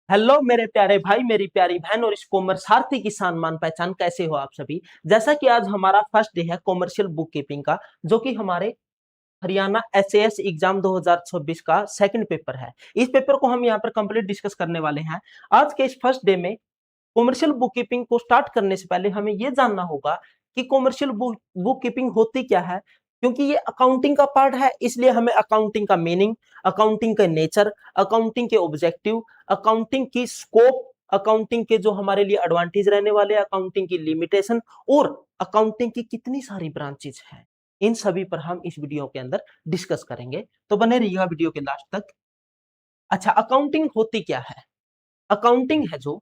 Hello मेरे प्यारे भाई, मेरी प्यारी बहन और इस कॉमर्सार्थी की सान मान पहचान, कैसे हो आप सभी। जैसा कि आज हमारा फर्स्ट डे है कॉमर्शियल बुक कीपिंग का, जो कि हमारे हरियाणा एचएएस एग्जाम 2026 का सेकंड पेपर है। इस पेपर को हम यहाँ पर कंप्लीट डिस्कस करने वाले हैं। आज के इस फर्स्ट डे में कॉमर्शियल बुक कीपिंग को स्टार्ट करने से पहले हमें यह जानना होगा कि कॉमर्शियल बुक कीपिंग होती क्या है। क्योंकि ये अकाउंटिंग का पार्ट है, इसलिए हमें अकाउंटिंग का मीनिंग, अकाउंटिंग का नेचर, अकाउंटिंग के ऑब्जेक्टिव, अकाउंटिंग की स्कोप, अकाउंटिंग के जो हमारे लिए एडवांटेज रहने वाले, अकाउंटिंग की लिमिटेशन और अकाउंटिंग की कितनी सारी ब्रांचेस हैं, इन सभी पर हम इस वीडियो के अंदर डिस्कस करेंगे। तो बने रहिएगा वीडियो के लास्ट तक। अच्छा, अकाउंटिंग होती क्या है। अकाउंटिंग है जो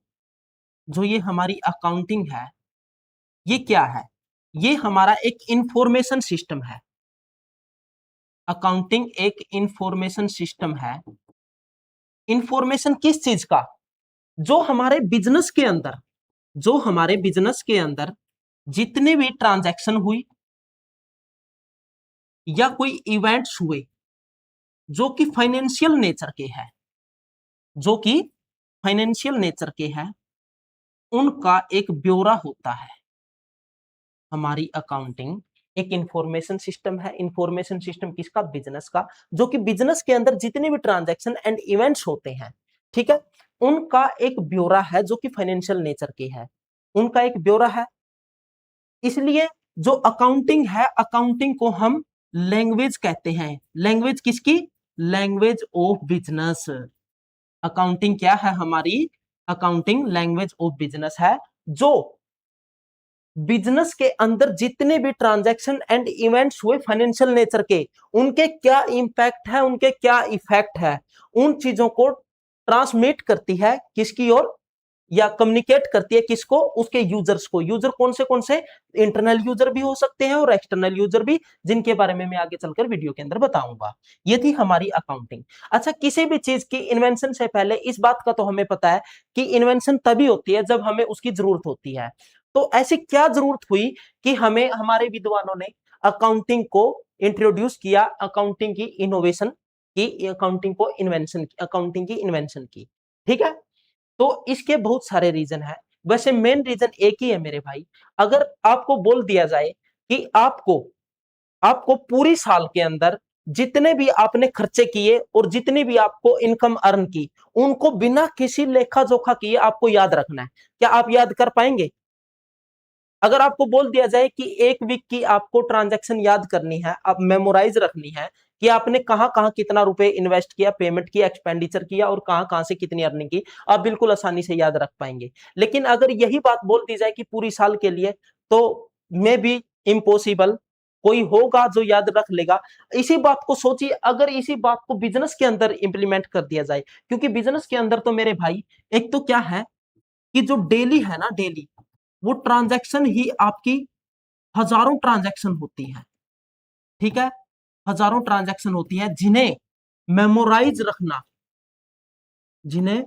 जो ये हमारी अकाउंटिंग है, ये क्या है। ये हमारा एक इंफॉर्मेशन सिस्टम है। अकाउंटिंग एक इंफॉर्मेशन सिस्टम है। इंफॉर्मेशन किस चीज का? जो हमारे बिजनेस के अंदर जो हमारे बिजनेस के अंदर जितने भी ट्रांजैक्शन हुई या कोई इवेंट्स हुए जो कि फाइनेंशियल नेचर के हैं, जो कि फाइनेंशियल नेचर के हैं, उनका एक ब्यौरा होता है। हमारी अकाउंटिंग एक इंफॉर्मेशन सिस्टम है। इंफॉर्मेशन सिस्टम किसका? बिजनेस का। जो कि बिजनेस के अंदर जितने भी ट्रांजैक्शन एंड इवेंट्स होते हैं, ठीक है, उनका एक ब्यौरा है जो कि फाइनेंशियल नेचर के है। उनका एक ब्यौरा है। इसलिए जो अकाउंटिंग है, अकाउंटिंग को हम लैंग्वेज कहते हैं। लैंग्वेज किसकी? Language of business. अकाउंटिंग क्या है हमारी? अकाउंटिंग लैंग्वेज ऑफ बिजनेस है। जो बिजनेस के अंदर जितने भी ट्रांजैक्शन एंड इवेंट्स हुए फाइनेंशियल नेचर के, उनके क्या इंपैक्ट है, उनके क्या इफेक्ट है, उन चीजों को ट्रांसमिट करती है किसकी ओर, या कम्युनिकेट करती है किसको? उसके यूजर्स को। यूजर कौन से? इंटरनल यूजर भी हो सकते हैं और एक्सटर्नल यूजर भी, जिनके बारे में मैं आगे चलकर वीडियो के अंदर बताऊंगा। ये थी हमारी अकाउंटिंग। अच्छा, किसी भी चीज की इन्वेंशन से पहले इस बात का तो हमें पता है कि इन्वेंशन तभी होती है जब हमें उसकी जरूरत होती है। तो ऐसी क्या जरूरत हुई कि हमें हमारे विद्वानों ने अकाउंटिंग को इंट्रोड्यूस किया, अकाउंटिंग की इनोवेशन की, अकाउंटिंग को इन्वेंशन, अकाउंटिंग की इन्वेंशन की। ठीक है, तो इसके बहुत सारे रीजन है। वैसे मेन रीजन एक ही है मेरे भाई। अगर आपको बोल दिया जाए कि आपको आपको पूरी साल के अंदर जितने भी आपने खर्चे किए और जितनी भी आपको इनकम अर्न की, उनको बिना किसी लेखा जोखा किए आपको याद रखना है, क्या आप याद कर पाएंगे? अगर आपको बोल दिया जाए कि एक वीक की आपको ट्रांजैक्शन याद करनी है, आप मेमोराइज रखनी है कि आपने कहां कहां कितना रुपए इन्वेस्ट किया, पेमेंट किया, एक्सपेंडिचर किया और कहां कहां से कितनी अर्निंग की, आप बिल्कुल आसानी से याद रख पाएंगे। लेकिन अगर यही बात बोल दी जाए कि पूरी साल के लिए, तो मे बी इम्पॉसिबल। कोई होगा जो याद रख लेगा। इसी बात को सोचिए, अगर इसी बात को बिजनेस के अंदर इंप्लीमेंट कर दिया जाए, क्योंकि बिजनेस के अंदर तो मेरे भाई एक तो क्या है कि जो डेली है ना, डेली वो ट्रांजैक्शन ही आपकी हजारों ट्रांजैक्शन होती है। ठीक है, हजारों ट्रांजैक्शन होती है जिन्हें मेमोराइज रखना, जिन्हें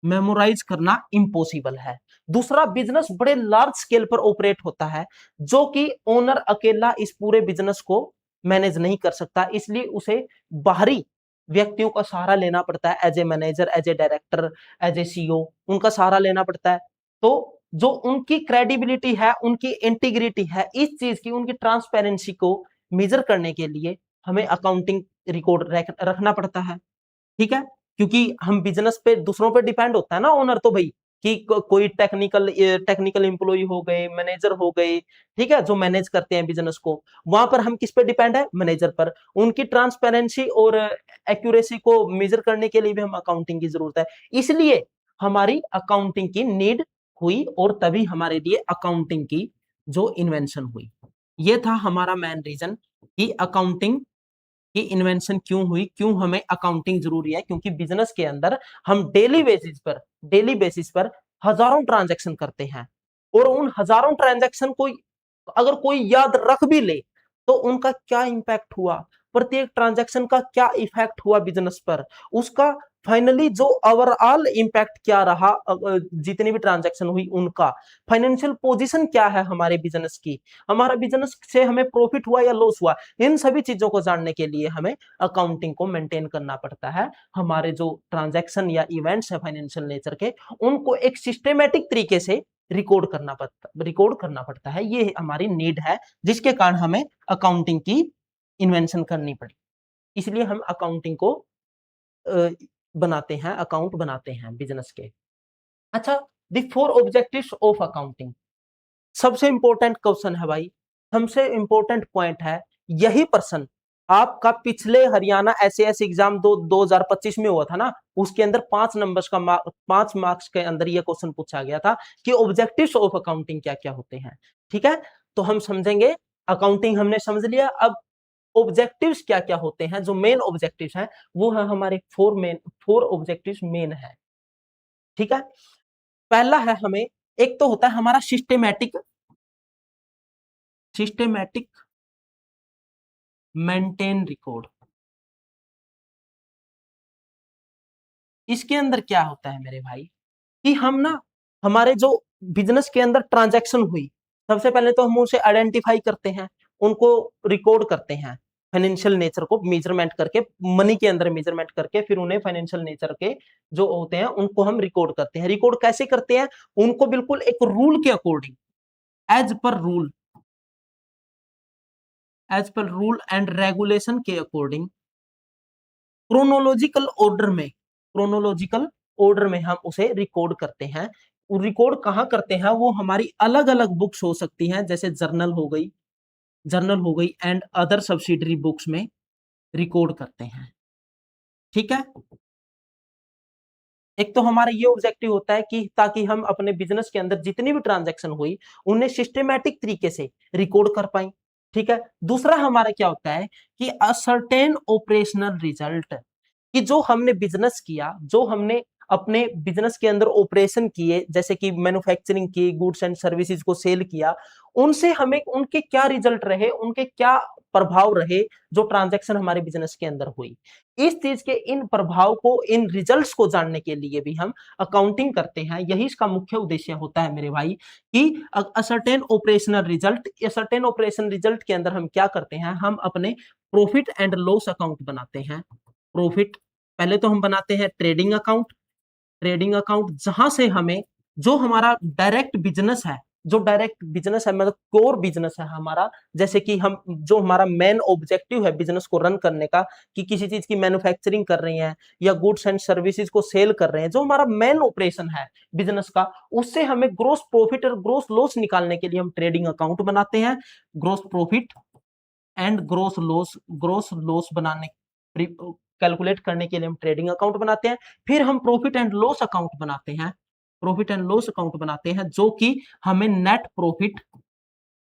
मेमोराइज करना इम्पॉसिबल है। दूसरा, बिजनेस बड़े लार्ज स्केल पर ऑपरेट होता है, जो कि ओनर अकेला इस पूरे बिजनेस को मैनेज नहीं कर सकता, इसलिए उसे बाहरी व्यक्तियों का सहारा लेना पड़ता है। As a manager, as a director, as a CEO, उनका सहारा लेना पड़ता है। तो जो उनकी क्रेडिबिलिटी है, उनकी इंटीग्रिटी है, इस चीज की, उनकी ट्रांसपेरेंसी को मेजर करने के लिए हमें अकाउंटिंग रिकॉर्ड रखना पड़ता है। ठीक है, क्योंकि हम बिजनेस पे दूसरों पे डिपेंड होता है ना ओनर, तो भाई कि कोई टेक्निकल एम्प्लॉय हो गए, मैनेजर हो गए, ठीक है, जो मैनेज करते हैं बिजनेस को, वहां पर हम किस पे डिपेंड है? मैनेजर पर। उनकी ट्रांसपेरेंसी और एक्यूरेसी को मेजर करने के लिए भी हम अकाउंटिंग की जरूरत है। इसलिए हमारी अकाउंटिंग की नीड हुई और तभी हमारे लिए अकाउंटिंग की जो इन्वेंशन हुई। ये था हमारा मेन रीजन कि अकाउंटिंग कि इन्वेंशन क्यों हुई, क्यों हमें अकाउंटिंग जरूरी है। क्योंकि बिजनेस के अंदर हम डेली बेसिस पर हजारों ट्रांजैक्शन करते हैं, और उन हजारों ट्रांजैक्शन को अगर कोई याद रख भी ले तो उनका क्या इंपैक्ट हुआ, प्रत्येक ट्रांजैक्शन का क्या इफेक्ट हुआ बिजनेस पर, उसका फाइनली जो ओवरऑल इंपैक्ट क्या रहा, जितनी भी ट्रांजैक्शन हुई उनका, फाइनेंशियल पोजीशन क्या है हमारे बिजनेस की, हमारा बिजनेस से हमें प्रॉफिट हुआ या लॉस हुआ, इन सभी चीजों को जानने के लिए हमें अकाउंटिंग को मेंटेन करना पड़ता है। हमारे जो ट्रांजैक्शन या इवेंट्स है फाइनेंशियल नेचर के, उनको एक सिस्टमेटिक तरीके से रिकॉर्ड करना पड़ता है। ये हमारी नीड है, जिसके कारण हमें अकाउंटिंग की इन्वेंशन करनी पड़ी। इसलिए हम अकाउंटिंग को बनाते हैं, अकाउंट बनाते हैं बिजनेस के। अच्छा, द 4 ऑब्जेक्टिव्स ऑफ अकाउंटिंग, सबसे इंपॉर्टेंट क्वेश्चन है भाई, सबसे इंपॉर्टेंट पॉइंट है। यही प्रश्न आपका पिछले हरियाणा एसएएस एग्जाम 2025 में हुआ था ना, उसके अंदर 5 नंबर्स का 5 मार्क्स के अंदर यह क्वेश्चन पूछा गया था कि ऑब्जेक्टिव्स ऑफ अकाउंटिंग क्या क्या होते हैं। ठीक है, तो हम समझेंगे, अकाउंटिंग हमने समझ लिया, अब ऑब्जेक्टिव्स क्या क्या होते हैं, जो मेन ऑब्जेक्टिव्स हैं वो है हमारे 4 ऑब्जेक्टिव्स मेन है। ठीक है, पहला है हमें, एक तो होता है हमारा सिस्टेमैटिक मेंटेन रिकॉर्ड। इसके अंदर क्या होता है मेरे भाई कि हम ना, हमारे जो बिजनेस के अंदर ट्रांजैक्शन हुई, सबसे पहले तो हम उसे आइडेंटिफाई करते हैं, उनको रिकॉर्ड करते हैं, फाइनेंशियल नेचर को मेजरमेंट करके, मनी के अंदर मेजरमेंट करके, फिर उन्हें फाइनेंशियल नेचर के जो होते हैं उनको हम रिकॉर्ड करते हैं। रिकॉर्ड कैसे करते हैं, उनको बिल्कुल एक रूल के according, as per rule and regulation के अकॉर्डिंग, क्रोनोलॉजिकल ऑर्डर में हम उसे रिकॉर्ड करते हैं। रिकॉर्ड कहाँ करते हैं, वो हमारी अलग अलग बुक्स हो सकती हैं, जैसे जर्नल हो गई एंड अदर सब्सिडरी बुक्स में रिकॉर्ड करते हैं। ठीक है, एक तो हमारा ये ऑब्जेक्टिव होता है कि ताकि हम अपने बिजनेस के अंदर जितनी भी ट्रांजैक्शन हुई उन्हें सिस्टमैटिक तरीके से रिकॉर्ड कर पाए। ठीक है, दूसरा हमारा क्या होता है कि अ सर्टेन ऑपरेशनल रिजल्ट, कि जो हमने बिजनेस किया, जो हमने अपने बिजनेस के अंदर ऑपरेशन किए, जैसे कि मैन्युफैक्चरिंग की, गुड्स एंड सर्विसेज को सेल किया, उनसे हमें उनके क्या रिजल्ट रहे, उनके क्या प्रभाव रहे, जो ट्रांजैक्शन हमारे बिजनेस के अंदर हुई, इस चीज के इन प्रभाव को, इन रिजल्ट्स को जानने के लिए भी हम अकाउंटिंग करते हैं। यही इसका मुख्य उद्देश्य होता है मेरे भाई कि certain operational result, certain operation result के अंदर हम क्या करते हैं, हम अपने प्रॉफिट एंड लॉस अकाउंट बनाते हैं। प्रॉफिट, पहले तो हम बनाते हैं ट्रेडिंग अकाउंट जहां से हमें जो हमारा डायरेक्ट बिजनेस है, मतलब कोर बिजनेस है हमारा, जैसे कि हम, जो हमारा मेन ऑब्जेक्टिव है बिजनेस को रन करने का, कि किसी चीज की मैन्युफैक्चरिंग कर रहे हैं या गुड्स एंड सर्विसेज को सेल कर रहे हैं, जो हमारा मेन ऑपरेशन है बिजनेस का, उससे हमें ग्रोस प्रॉफिट और ग्रोस लॉस निकालने के लिए हम ट्रेडिंग अकाउंट बनाते हैं। Gross profit and gross loss बनाने, कैलकुलेट करने के लिए हम ट्रेडिंग अकाउंट बनाते हैं। फिर हम प्रॉफिट एंड लॉस अकाउंट बनाते हैं, जो कि हमें नेट प्रॉफिट,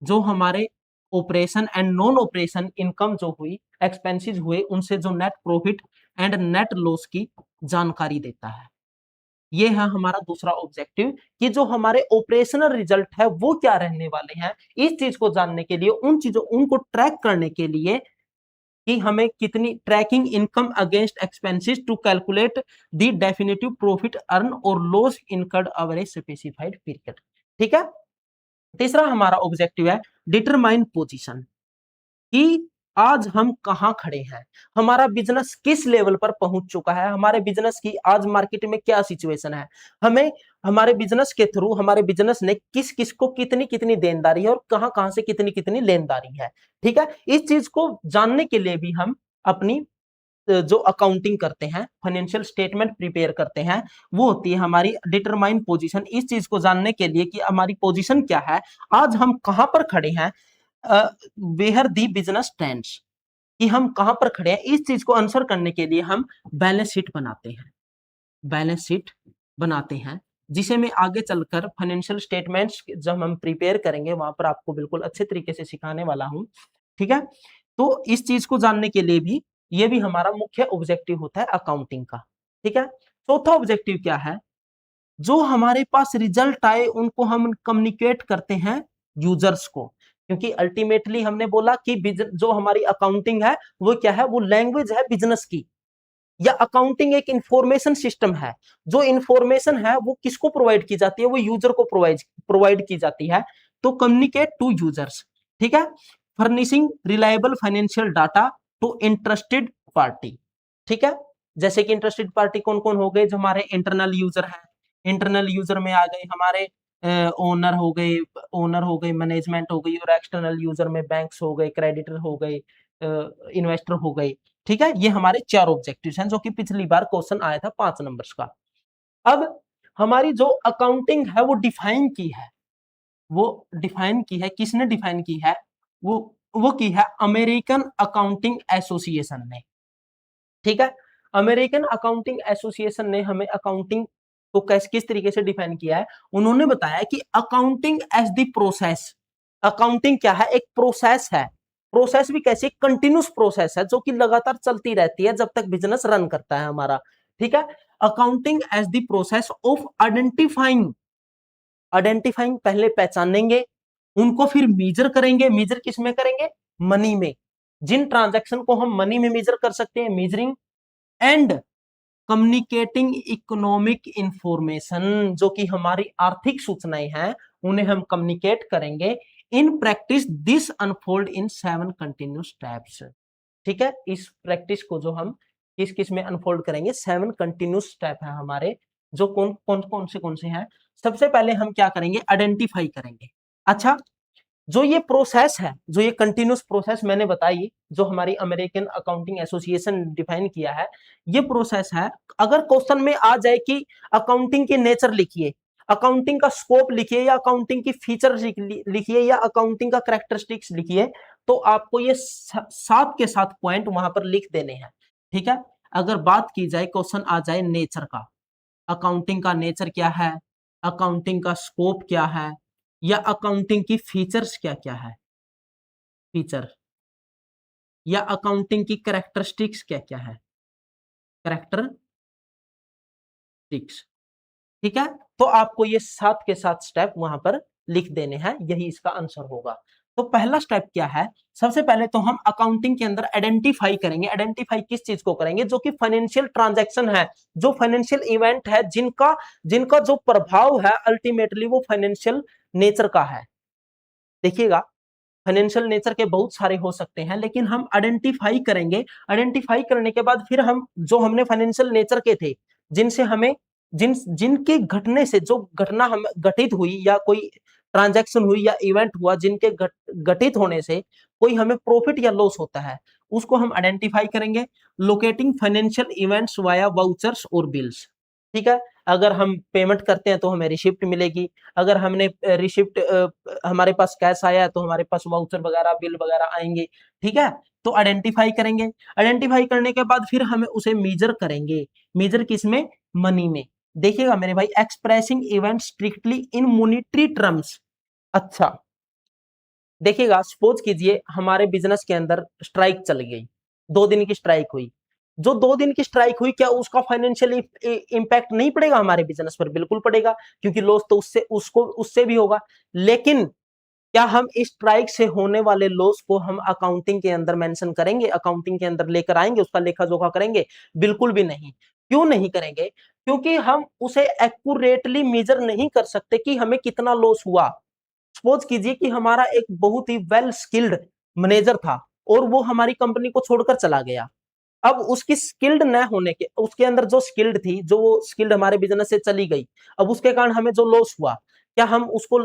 जो हमारे operation and non operation income जो हुई, एक्सपेंसेस हुए, उनसे जो net profit and net loss की जानकारी देता है। ये है हमारा दूसरा ऑब्जेक्टिव, कि जो हमारे ऑपरेशनल रिजल्ट है वो क्या रहने वाले हैं, इस चीज को जानने के लिए, उनको ट्रैक करने के लिए, कि हमें कितनी tracking income against expenses to calculate the definitive profit earn और loss incurred over a specified period. ठीक है, तीसरा हमारा ऑब्जेक्टिव है डिटरमाइन पोजीशन, कि आज हम कहां खड़े हैं, हमारा बिजनेस किस लेवल पर पहुंच चुका है, हमारे बिजनेस की आज मार्केट में क्या सिचुएशन है, हमें हमारे बिजनेस के थ्रू, हमारे बिजनेस ने किस किस को कितनी कितनी देनदारी है और कहां कहां से कितनी कितनी लेनदारी है। ठीक है, इस चीज को जानने के लिए भी हम अपनी जो अकाउंटिंग करते हैं, फाइनेंशियल स्टेटमेंट प्रिपेयर करते हैं, वो होती है हमारी डिटरमाइन पोजीशन। इस चीज को जानने के लिए कि हमारी पोजीशन क्या है, आज हम कहां पर खड़े हैं, वेयर दी बिजनेस स्टैंड्स, कि हम कहां पर खड़े हैं, इस चीज को आंसर करने के लिए हम बैलेंस शीट बनाते हैं, जिसे मैं आगे चलकर फाइनेंशियल स्टेटमेंट्स जब हम प्रिपेयर करेंगे वहां पर आपको बिल्कुल अच्छे तरीके से सिखाने वाला हूं। ठीक है, तो इस चीज को जानने के लिए भी, ये भी हमारा मुख्य ऑब्जेक्टिव होता है अकाउंटिंग का। ठीक है, चौथा ऑब्जेक्टिव क्या है, जो हमारे पास रिजल्ट आए उनको हम कम्युनिकेट करते हैं यूजर्स को, क्योंकि अल्टीमेटली हमने बोला कि जो हमारी अकाउंटिंग है वो क्या है, वो लैंग्वेज है बिजनेस की। या अकाउंटिंग एक इंफॉर्मेशन सिस्टम है, जो इंफॉर्मेशन है वो किसको प्रोवाइड की जाती है, वो यूजर को प्रोवाइड की जाती है, तो कम्युनिकेट टू यूजर्स, ठीक है, furnishing reliable financial data to interested party, ठीक है। जैसे कि इंटरेस्टेड पार्टी कौन कौन हो गए, जो हमारे इंटरनल यूजर है, इंटरनल यूजर में आ गए हमारे ओनर हो गए, मैनेजमेंट हो गई, और एक्सटर्नल यूजर में बैंक्स हो गए, क्रेडिटर हो गए, इन्वेस्टर हो गए, ठीक है। ये हमारे चार ऑब्जेक्टिव्स हैं जो कि पिछली बार क्वेश्चन आया था 5 नंबर्स का। अब हमारी जो अकाउंटिंग है वो डिफाइन की है, किसने डिफाइन की है, वो की है अमेरिकन अकाउंटिंग एसोसिएशन ने, ठीक है। अमेरिकन अकाउंटिंग एसोसिएशन ने हमें अकाउंटिंग को किस तरीके से डिफाइन किया है, उन्होंने बताया कि accounting as the process, accounting क्या है, एक प्रोसेस है, प्रोसेस भी कैसे, कंटिन्यूस प्रोसेस है जो कि लगातार चलती रहती है जब तक बिजनेस रन करता है हमारा, ठीक है। Accounting as the process of identifying, पहले पहचानेंगे उनको, फिर मेजर करेंगे, मेजर किस में करेंगे, मनी में, जिन ट्रांजैक्शन को हम मनी में मेजर कर सकते हैं, measuring, and communicating economic information, जो कि हमारी आर्थिक सूचनाएं हैं उन्हें हम कम्युनिकेट करेंगे। In practice this unfold in 7 continuous steps, ठीक है। इस प्रैक्टिस को जो हम किस किस में अनफोल्ड करेंगे, 7 कंटिन्यूस स्टेप है हमारे, जो कौन से हैं। सबसे पहले हम क्या करेंगे, आइडेंटिफाई करेंगे। अच्छा, जो ये प्रोसेस है, जो ये कंटिन्यूस प्रोसेस मैंने बताई, जो हमारी अमेरिकन अकाउंटिंग एसोसिएशन डिफाइन किया है, ये प्रोसेस है। अगर क्वेश्चन में आ जाए कि अकाउंटिंग के नेचर लिखिए, अकाउंटिंग का स्कोप लिखिए, या अकाउंटिंग की फीचर लिखिए, या अकाउंटिंग का कैरेक्टरिस्टिक्स लिखिए, तो आपको ये 7 के 7 पॉइंट वहां पर लिख देने हैं, ठीक है। अगर बात की जाए, क्वेश्चन आ जाए नेचर का, अकाउंटिंग का नेचर क्या है, अकाउंटिंग का स्कोप क्या है, या अकाउंटिंग की फीचर्स क्या क्या है, फीचर, या अकाउंटिंग की कैरेक्टरिस्टिक्स क्या क्या है, कैरेक्टरिस्टिक्स, ठीक है। तो आपको ये 7 के 7 स्टेप वहां पर लिख देने हैं, यही इसका आंसर होगा। तो पहला स्टेप क्या है, सबसे पहले तो हम अकाउंटिंग के अंदर आइडेंटिफाई करेंगे। आइडेंटिफाई किस चीज को करेंगे, जो कि फाइनेंशियल ट्रांजैक्शन है, जो फाइनेंशियल इवेंट है, जिनका जिनका जो प्रभाव है अल्टीमेटली वो फाइनेंशियल नेचर का है। देखिएगा, फाइनेंशियल नेचर के बहुत सारे हो सकते हैं, लेकिन हम आइडेंटिफाई करेंगे। आइडेंटिफाई करने के बाद फिर हम जो हमने फाइनेंशियल नेचर के थे, जिनसे हमें जिनके घटने से, जो घटना हम घटित हुई, या कोई ट्रांजैक्शन हुई या इवेंट हुआ, जिनके घटित होने से कोई हमें प्रॉफिट या लॉस होता है, उसको हम आइडेंटिफाई करेंगे। Locating financial events via vouchers और बिल्स, ठीक है। अगर हम पेमेंट करते हैं तो हमें रिसिप्ट मिलेगी, अगर हमने रिसिप्ट, हमारे पास कैश आया है तो हमारे पास वाउचर वगैरह, बिल वगैरह आएंगे, ठीक है। तो आइडेंटिफाई करेंगे, आइडेंटिफाई करने के बाद फिर हमें उसे मेजर करेंगे। मेजर किसमें, मनी में। देखिएगा मेरे भाई, एक्सप्रेसिंग इवेंट स्ट्रिक्टली इन मॉनेटरी टर्म्स। अच्छा, देखिएगा, सपोज कीजिए हमारे बिजनेस के अंदर स्ट्राइक चल गई, 2 दिन की स्ट्राइक हुई। जो 2 दिन की स्ट्राइक हुई, क्या उसका फाइनेंशियल इंपैक्ट नहीं पड़ेगा हमारे बिजनेस पर? बिल्कुल पड़ेगा, क्योंकि लॉस तो उससे भी होगा। लेकिन क्या हम इस स्ट्राइक से होने वाले लॉस को हम अकाउंटिंग के अंदर मेंशन करेंगे, अकाउंटिंग के अंदर लेकर आएंगे, उसका लेखा जोखा करेंगे? बिल्कुल भी नहीं। क्यों नहीं करेंगे? क्योंकि हम उसे एक्यूरेटली मेजर नहीं कर सकते कि हमें कितना लॉस हुआ। सपोज कीजिए कि हमारा एक बहुत ही वेल स्किल्ड मैनेजर था और वो हमारी कंपनी को छोड़कर चला गया। अब उसकी स्किल्ड न होने के, उसके अंदर जो स्किल्ड थी, जो वो स्किल्ड हमारे बिजनेस से चली गई, अब उसके कारण हमें जो लॉस हुआ, क्या हम उसको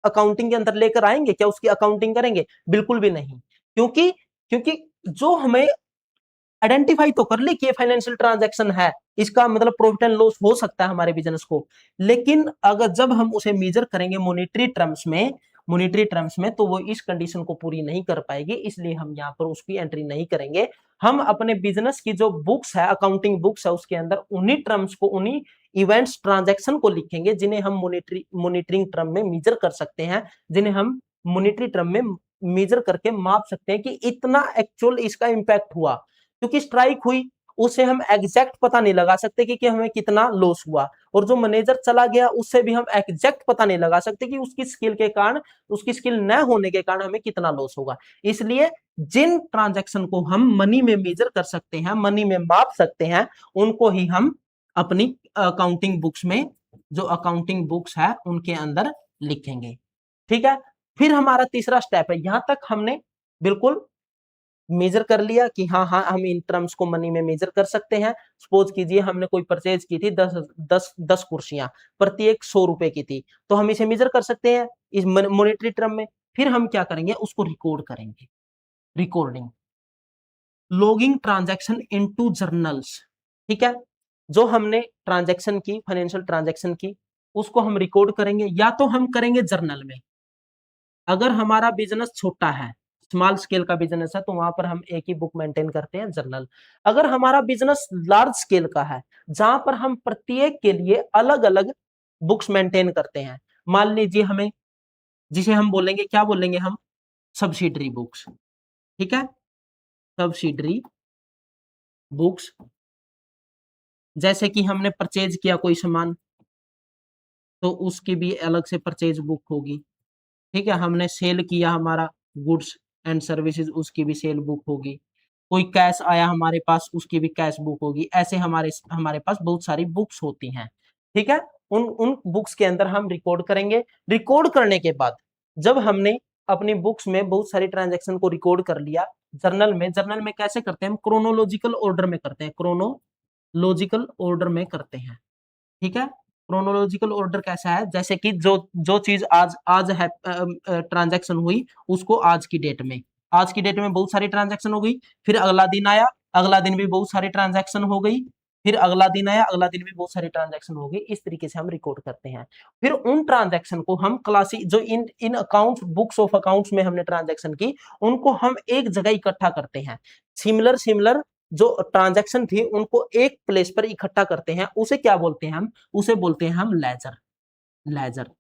अकाउंटिंग के अंदर लेकर आएंगे? क्या उसकी अकाउंटिंग करेंगे? बिल्कुल भी नहीं। क्योंकि क्योंकि जो हमें आइडेंटिफाई तो कर ले कि ये फाइनेंशियल ट्रांजैक्शन है, इसका मतलब प्रॉफिट एंड लॉस हो सकता है हमारे बिजनेस को, लेकिन अगर जब हम उसे मेजर करेंगे मॉनेटरी टर्म्स में, तो वो इस कंडीशन को पूरी नहीं कर पाएगी, इसलिए हम यहाँ पर उसकी एंट्री नहीं करेंगे। हम अपने बिजनेस की जो बुक्स है, अकाउंटिंग बुक्स है, उसके अंदर उन्हीं टर्म्स को, उन्हीं इवेंट्स, ट्रांजैक्शन को लिखेंगे जिन्हें हम मॉनिटरिंग टर्म में मेजर कर सकते हैं, जिन्हें हम मॉनिटरी टर्म में मेजर करके माप सकते हैं कि इतना एक्चुअल इसका इंपैक्ट हुआ। क्योंकि स्ट्राइक हुई उससे हम एग्जैक्ट पता नहीं लगा सकते कि हमें कितना लॉस हुआ, और जो मैनेजर चला गया उससे भी हम एग्जैक्ट पता नहीं लगा सकते कि उसकी स्किल के कारण, उसकी स्किल न होने के कारण हमें कितना लॉस होगा। इसलिए जिन ट्रांजैक्शन को हम मनी में मेजर कर सकते हैं, मनी में माप सकते हैं, उनको ही हम अपनी अकाउंटिंग बुक्स में, जो अकाउंटिंग बुक्स है उनके अंदर लिखेंगे। ठीक है, फिर हमारा तीसरा स्टेप है, यहां तक हमने बिल्कुल मेजर कर लिया कि हाँ हाँ हम इन टर्म्स को मनी में मेजर कर सकते हैं। सपोज कीजिए हमने कोई परचेज की थी 10 कुर्सियां, प्रत्येक 100 रुपए की थी, तो हम इसे मेजर कर सकते हैं इस मॉनेटरी टर्म में। फिर हम क्या करेंगे, उसको रिकॉर्ड करेंगे, recording, logging transaction into journals. ठीक है, जो हमने ट्रांजैक्शन की, फाइनेंशियल ट्रांजैक्शन की, उसको हम रिकॉर्ड करेंगे, या तो हम करेंगे जर्नल में। अगर हमारा बिजनेस छोटा है, स्मॉल स्केल का बिजनेस है, तो वहां पर हम एक ही बुक मेंटेन करते हैं, जर्नल। अगर हमारा बिजनेस लार्ज स्केल का है, जहां पर हम प्रत्येक के लिए अलग अलग बुक्स मेंटेन करते हैं, मान लीजिए हमें, जिसे हम बोलेंगे, क्या बोलेंगे हम, सब्सिडरी बुक्स। ठीक है, सब्सिडरी बुक्स, जैसे कि हमने परचेज किया कोई सामान, तो उसकी भी अलग से परचेज बुक होगी। ठीक है, हमने सेल किया हमारा गुड्स एंड सर्विसेज, उसकी भी सेल बुक होगी। कोई कैश आया हमारे पास, उसकी भी कैश बुक होगी। ऐसे हमारे हमारे पास बहुत सारी बुक्स होती हैं। ठीक है, उन उन बुक्स के अंदर हम रिकॉर्ड करेंगे। रिकॉर्ड करने के बाद जब हमने अपनी बुक्स में बहुत सारी ट्रांजैक्शन को रिकॉर्ड कर लिया, जर्नल में, जर्नल में कैसे करते हैं हम, क्रोनोलॉजिकल ऑर्डर में करते हैं, क्रोनोलॉजिकल ऑर्डर में करते हैं। ठीक है, क्रोनोलॉजिकल ऑर्डर कैसा है, जैसे कि जो जो चीज आज आज है ट्रांजैक्शन हुई, उसको आज की डेट में, आज की डेट में बहुत सारी ट्रांजैक्शन हो गई, फिर अगला दिन आया, अगला दिन भी बहुत सारी ट्रांजैक्शन हो गई, फिर अगला दिन आया, अगला दिन भी बहुत सारी ट्रांजैक्शन हो गई। इस तरीके से हम रिकॉर्ड करते हैं। फिर उन ट्रांजैक्शन को हम क्लासी, जो इन इन अकाउंट्स, बुक्स ऑफ अकाउंट्स में हमने ट्रांजैक्शन की, उनको हम एक जगह इकट्ठा करते हैं। सिमिलर सिमिलर जो ट्रांजैक्शन थी उनको एक प्लेस पर इकट्ठा करते हैं, उसे क्या बोलते हैं हम, उसे बोलते हैं हम लेजर। लेजर,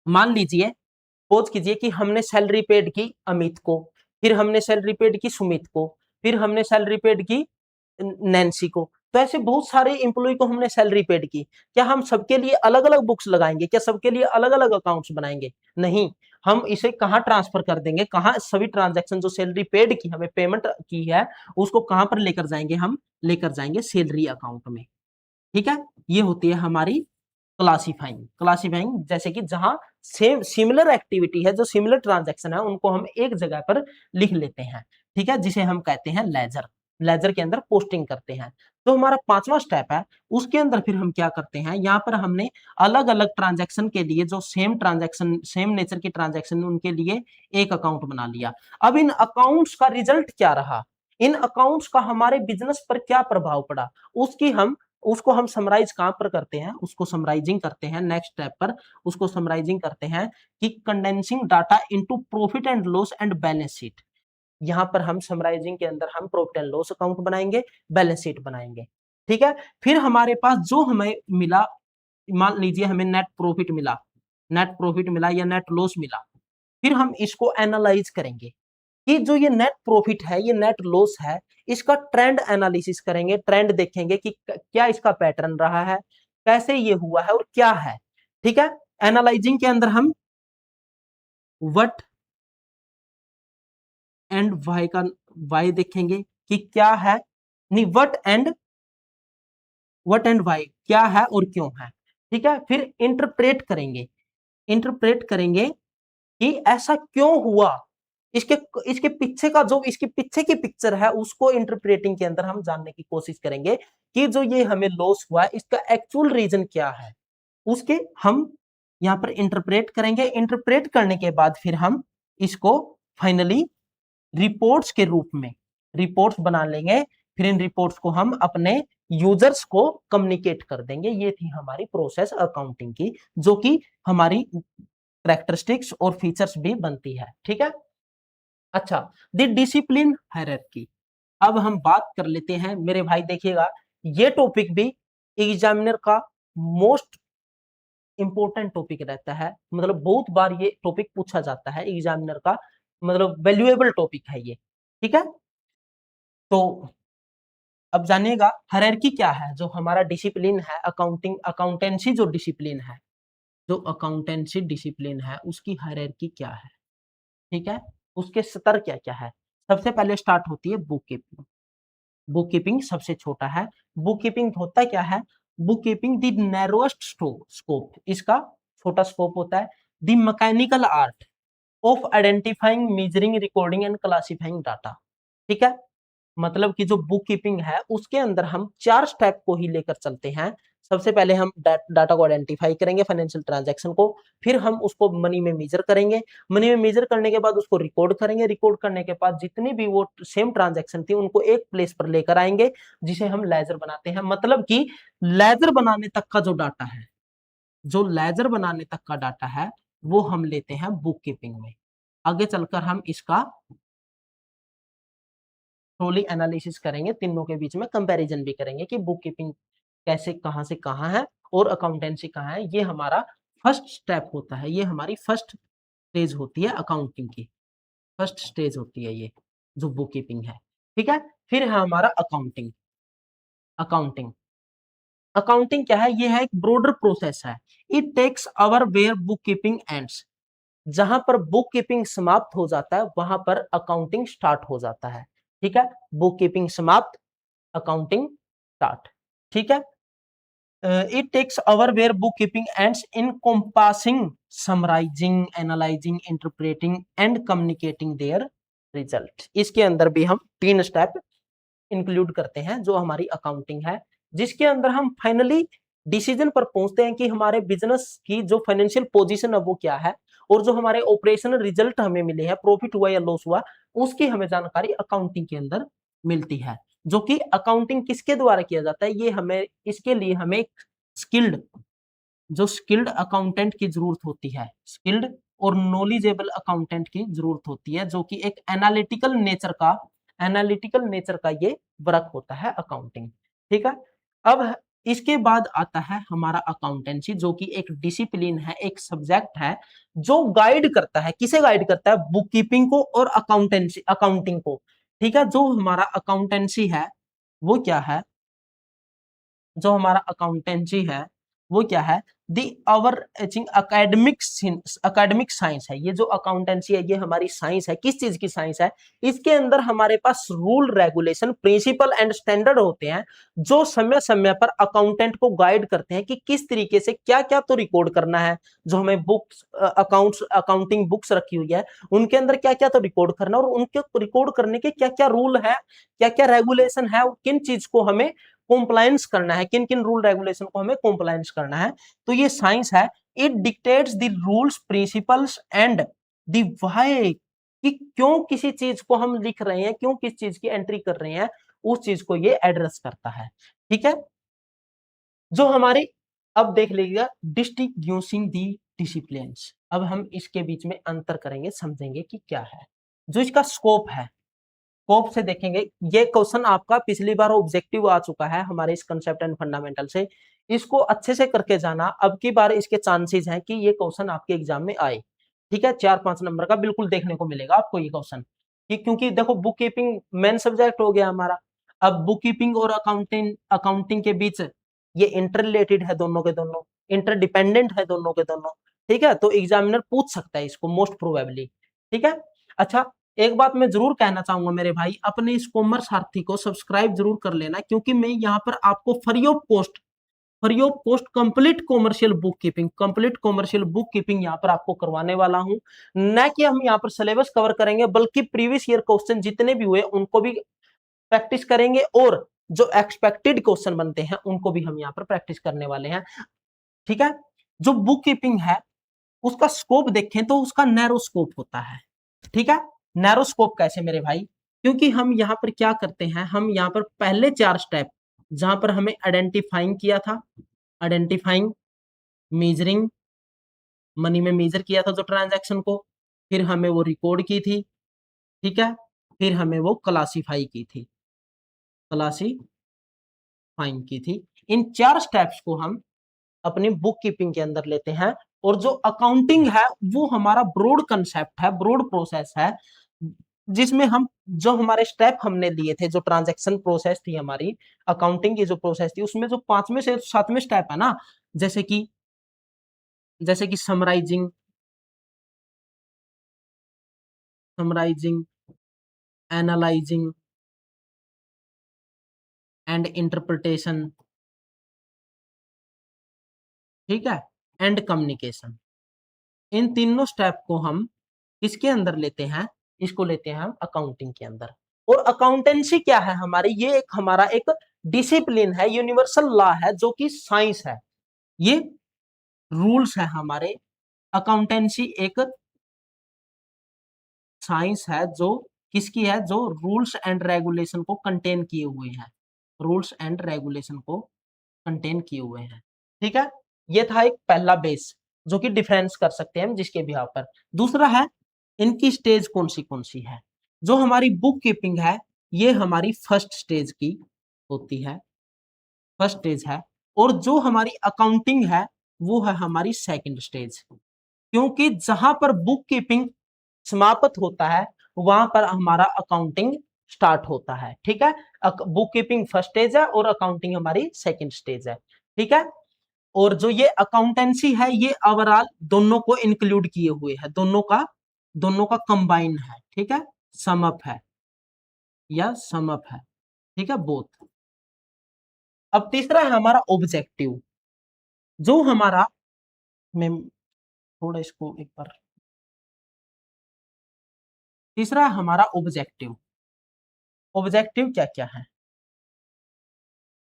मान लीजिए, सपोज कीजिए कि हमने सैलरी पेड की अमित को, फिर हमने सैलरी पेड की सुमित को, फिर हमने सैलरी पेड की नैन्सी को। तो ऐसे बहुत सारे इंप्लॉय को हमने सैलरी पेड की। क्या हम सबके लिए अलग अलग बुक्स लगाएंगे, क्या सबके लिए अलग अलग अकाउंट्स बनाएंगे? नहीं, हम इसे कहाँ ट्रांसफर कर देंगे, कहाँ सभी ट्रांजैक्शन जो सैलरी पेड की हमें पेमेंट की है, उसको कहां पर लेकर जाएंगे, हम लेकर जाएंगे सैलरी अकाउंट में। ठीक है, ये होती है हमारी क्लासीफाइंग। क्लासीफाइंग जैसे कि जहां सेम सिमिलर एक्टिविटी है, जो सिमिलर ट्रांजैक्शन है, उनको हम एक जगह पर लिख लेते हैं। ठीक है, जिसे हम कहते हैं लेजर। लेजर के अंदर पोस्टिंग करते हैं। तो हमारा पांचवा स्टेप है, उसके अंदर फिर हम क्या करते हैं, यहाँ पर हमने अलग अलग ट्रांजैक्शन के लिए, जो सेम ट्रांजैक्शन, सेम नेचर की ट्रांजैक्शन, उनके लिए एक अकाउंट बना लिया। अब इन अकाउंट्स का रिजल्ट क्या रहा, इन अकाउंट्स का हमारे बिजनेस पर क्या प्रभाव पड़ा, उसकी हम, उसको हम समराइज कहां पर करते हैं, उसको समराइजिंग करते हैं नेक्स्ट स्टेप पर। उसको समराइजिंग करते हैं कि condensing data into profit and loss and balance sheet. यहां पर हम समराइजिंग के अंदर हम प्रॉफिट एंड लॉस अकाउंट बनाएंगे, बैलेंस शीट बनाएंगे। ठीक है, फिर हमारे पास जो हमें मिला, मान लीजिए हमें नेट प्रॉफिट मिला, नेट प्रॉफिट मिला या नेट लॉस मिला, फिर हम इसको एनालाइज करेंगे कि जो ये नेट प्रॉफिट है, ये नेट लॉस है, इसका ट्रेंड एनालिसिस करेंगे। ट्रेंड देखेंगे कि क्या इसका पैटर्न रहा है, कैसे ये हुआ है और क्या है। ठीक है, एनालाइजिंग के अंदर हम व्हाट एंड वाई का, वाई देखेंगे कि क्या है, नहीं, व्हाट एंड वाई क्या है और क्यों है। ठीक है, फिर इंटरप्रेट करेंगे, इंटरप्रेट करेंगे कि ऐसा क्यों हुआ, इसके इसके पीछे का, जो इसके पीछे की पिक्चर है, उसको इंटरप्रेटिंग के अंदर हम जानने की कोशिश करेंगे कि जो ये हमें लॉस हुआ है, इसका एक्चुअल रीजन क्या है। उसके हम यहाँ पर इंटरप्रेट करेंगे। इंटरप्रेट करने के बाद फिर हम इसको फाइनली रिपोर्ट्स के रूप में, रिपोर्ट्स बना लेंगे। फिर इन रिपोर्ट्स को हम अपने यूजर्स को कम्युनिकेट कर देंगे। ये थी हमारी प्रोसेस अकाउंटिंग की, जो कि हमारी कैरेक्टरिस्टिक्स और फीचर्स भी बनती है। ठीक है, अच्छा, द डिसिप्लिन हायरार्की। अब हम बात कर लेते हैं मेरे भाई, देखिएगा, ये टॉपिक भी एग्जामिनर का मोस्ट इंपॉर्टेंट टॉपिक रहता है। मतलब बहुत बार ये टॉपिक पूछा जाता है एग्जामिनर का, मतलब वैल्यूएबल टॉपिक है ये। ठीक है, तो अब जानिएगा हायरार्की क्या है, जो हमारा डिसिप्लिन है अकाउंटेंसी जो डिसिप्लिन है, जो अकाउंटेंसी डिसिप्लिन है उसकी हायरार्की क्या है, ठीक है, उसके स्तर क्या क्या है। सबसे पहले स्टार्ट होती है बुक कीपिंग। बुक कीपिंग सबसे छोटा है। बुक कीपिंग होता क्या है, book keeping the narrowest scope, इसका छोटा स्कोप होता है। The mechanical art of identifying, measuring, recording and classifying data, ठीक है। मतलब कि जो बुक कीपिंग है उसके अंदर हम 4 स्टेप को ही लेकर चलते हैं। सबसे पहले हम डाटा को आइडेंटिफाई करेंगे, फाइनेंशियल ट्रांजैक्शन को, फिर हम उसको मनी में मेजर करेंगे, मनी में मेजर करने के बाद उसको रिकॉर्ड करेंगे, रिकॉर्ड करने के बाद जितनी भी वो सेम ट्रांजैक्शन थी उनको एक प्लेस पर लेकर आएंगे, जिसे हम लेजर बनाते हैं। मतलब कि लेजर बनाने तक का जो डाटा है, जो लेजर बनाने तक का डाटा है वो हम लेते हैं बुक कीपिंग में। आगे चलकर हम इसका थोड़ी एनालिसिस करेंगे, तीनों के बीच में कंपैरिजन भी करेंगे कि बुक कीपिंग कैसे कहां से कहां है और अकाउंटेंसी कहां है। ये हमारा फर्स्ट स्टेप होता है, ये हमारी फर्स्ट स्टेज होती है अकाउंटिंग की, फर्स्ट स्टेज होती है ये जो बुक कीपिंग है, ठीक है। फिर है हमारा अकाउंटिंग। अकाउंटिंग अकाउंटिंग क्या है, ये है एक ब्रॉडर प्रोसेस है। It takes over where book keeping ends, जहां पर बुक कीपिंग समाप्त हो जाता है वहां पर अकाउंटिंग स्टार्ट हो जाता है, ठीक है। बुक कीपिंग समाप्त, अकाउंटिंग स्टार्ट, ठीक है। It takes over where book keeping ends encompassing, summarising, analysing, interpreting and communicating their result. इसके अंदर भी हम 3 स्टेप इंक्लूड करते हैं जो हमारी अकाउंटिंग है, जिसके अंदर हम फाइनली डिसीजन पर पहुंचते हैं कि हमारे बिजनेस की जो फाइनेंशियल पोजीशन है वो क्या है, और जो हमारे ऑपरेशनल रिजल्ट हमें मिले हैं, प्रॉफिट हुआ या लॉस हुआ, उसकी हमें जानकारी अकाउंटिंग के अंदर मिलती है। जो कि अकाउंटिंग किसके द्वारा किया जाता है, ये हमें, इसके लिए हमें स्किल्ड, जो स्किल्ड अकाउंटेंट की जरूरत होती है, स्किल्ड और नॉलेजेबल अकाउंटेंट की जरूरत होती है, जो कि एक एनालिटिकल नेचर का ये वर्क होता है अकाउंटिंग, ठीक है। अब इसके बाद आता है हमारा अकाउंटेंसी, जो कि एक डिसिप्लिन है, एक सब्जेक्ट है, जो गाइड करता है, किसे गाइड करता है, बुक कीपिंग को और अकाउंटिंग को, ठीक है। जो हमारा अकाउंटेंसी है वो क्या है, जो हमारा अकाउंटेंसी है वो क्या है, दी अवर अकेडमिक साइंस है। ये जो अकाउंटेंसी है ये हमारी साइंस है। किस चीज की साइंस है, इसके अंदर हमारे पास rule, regulation, principle and standard होते हैं, जो समय समय पर अकाउंटेंट को गाइड करते हैं कि किस तरीके से क्या क्या तो रिकॉर्ड करना है। जो हमें बुक्स, अकाउंटिंग बुक्स रखी हुई है उनके अंदर क्या क्या तो रिकॉर्ड करना है, और उनके रिकॉर्ड करने के क्या क्या रूल है, क्या क्या रेगुलेशन है, और किन चीज को हमें कॉम्प्लायंस करना है, किन किन रूल रेगुलेशन को हमें कॉम्प्लायंस करना है। तो ये साइंस है। It dictates the rules, principles and the why, कि क्यों किसी चीज को हम लिख रहे हैं, क्यों किस चीज की एंट्री कर रहे हैं, उस चीज को ये एड्रेस करता है, ठीक है। जो हमारी, अब देख लीजिएगा डिस्टिंग्विशिंग दी डिसिप्लिन्स। अब हम इसके बीच में अंतर करेंगे, समझेंगे कि क्या है। जो इसका स्कोप है, स्कोप से देखेंगे, ये क्वेश्चन आपका पिछली बार ऑब्जेक्टिव आ चुका है हमारे इस कंसेप्ट एंड फंडामेंटल से, इसको अच्छे से करके जाना। अब की बार इसके चांसेस हैं कि ये क्वेश्चन आपके एग्जाम में आए, ठीक है। 4-5 नंबर का बिल्कुल देखने को मिलेगा आपको ये क्वेश्चन, क्योंकि देखो बुक कीपिंग मेन सब्जेक्ट हो गया हमारा। अब बुक कीपिंग और अकाउंटिंग के बीच ये इंटर रिलेटेड है, दोनों के दोनों इंटरडिपेंडेंट है, दोनों के दोनों, ठीक है। तो एग्जामिनर पूछ सकता है इसको मोस्ट प्रोबेबली, ठीक है। अच्छा, एक बात मैं जरूर कहना चाहूंगा मेरे भाई, अपने इस कॉमर्स सारथी को सब्सक्राइब जरूर कर लेना, क्योंकि मैं यहाँ पर आपको free of cost complete commercial book keeping यहाँ पर आपको करवाने वाला हूँ। न कि हम यहाँ पर सिलेबस कवर करेंगे, बल्कि प्रीवियस ईयर क्वेश्चन जितने भी हुए उनको भी प्रैक्टिस करेंगे, और जो एक्सपेक्टेड क्वेश्चन बनते हैं उनको भी हम यहाँ पर प्रैक्टिस करने वाले हैं, ठीक है। जो बुक कीपिंग है उसका स्कोप देखें तो उसका नैरो स्कोप होता है, ठीक है। नैरो स्कोप कैसे मेरे भाई, क्योंकि हम यहाँ पर क्या करते हैं, हम यहाँ पर पहले 4 स्टेप जहां पर हमें आइडेंटिफाइंग किया था, आइडेंटिफाइंग, मेजरिंग, मनी में मेजर किया था जो ट्रांजैक्शन को, फिर हमें वो रिकॉर्ड की थी, ठीक है, फिर हमें वो क्लासीफाई की थी, क्लासीफाइंग की थी। इन 4 स्टेप्स को हम अपनी बुक कीपिंग के अंदर लेते हैं। और जो अकाउंटिंग है वो हमारा ब्रॉड कंसेप्ट है, ब्रॉड प्रोसेस है, जिसमें हम जो हमारे स्टेप हमने लिए थे, जो ट्रांजैक्शन प्रोसेस थी हमारी अकाउंटिंग की जो प्रोसेस थी, उसमें जो 5वें से 7वें स्टेप है ना, जैसे कि समराइजिंग, एनालाइजिंग एंड इंटरप्रिटेशन, ठीक है, एंड कम्युनिकेशन, इन तीनों स्टेप को हम किसके अंदर लेते हैं, इसको लेते हैं हम अकाउंटिंग के अंदर। और अकाउंटेंसी क्या है हमारी, ये एक हमारा एक डिसिप्लिन है, यूनिवर्सल लॉ है, जो कि साइंस है, ये रूल्स है हमारे। अकाउंटेंसी एक साइंस है जो किसकी है, जो रूल्स एंड रेगुलेशन को कंटेन किए हुए हैं, रूल्स एंड रेगुलेशन को कंटेन किए हुए हैं, ठीक है। ये था एक पहला बेस जो कि डिफरेंस कर सकते हैं हम जिसके भी पर। दूसरा है इनकी स्टेज कौन सी है। जो हमारी बुक कीपिंग है ये हमारी फर्स्ट स्टेज की होती है, फर्स्ट स्टेज है, और जो हमारी अकाउंटिंग है वो है हमारी सेकंड स्टेज, क्योंकि जहां पर बुक कीपिंग समाप्त होता है वहां पर हमारा अकाउंटिंग स्टार्ट होता है, ठीक है। बुक कीपिंग फर्स्ट स्टेज है और अकाउंटिंग हमारी सेकंड स्टेज है, ठीक है। और जो ये अकाउंटेंसी है ये ओवरऑल दोनों को इंक्लूड किए हुए है, दोनों का कंबाइन है, ठीक है, समअप है या समअप है, ठीक है, बोथ। अब तीसरा है हमारा ऑब्जेक्टिव, जो हमारा, मैं थोड़ा इसको एक बार, तीसरा है हमारा ऑब्जेक्टिव। ऑब्जेक्टिव क्या क्या है,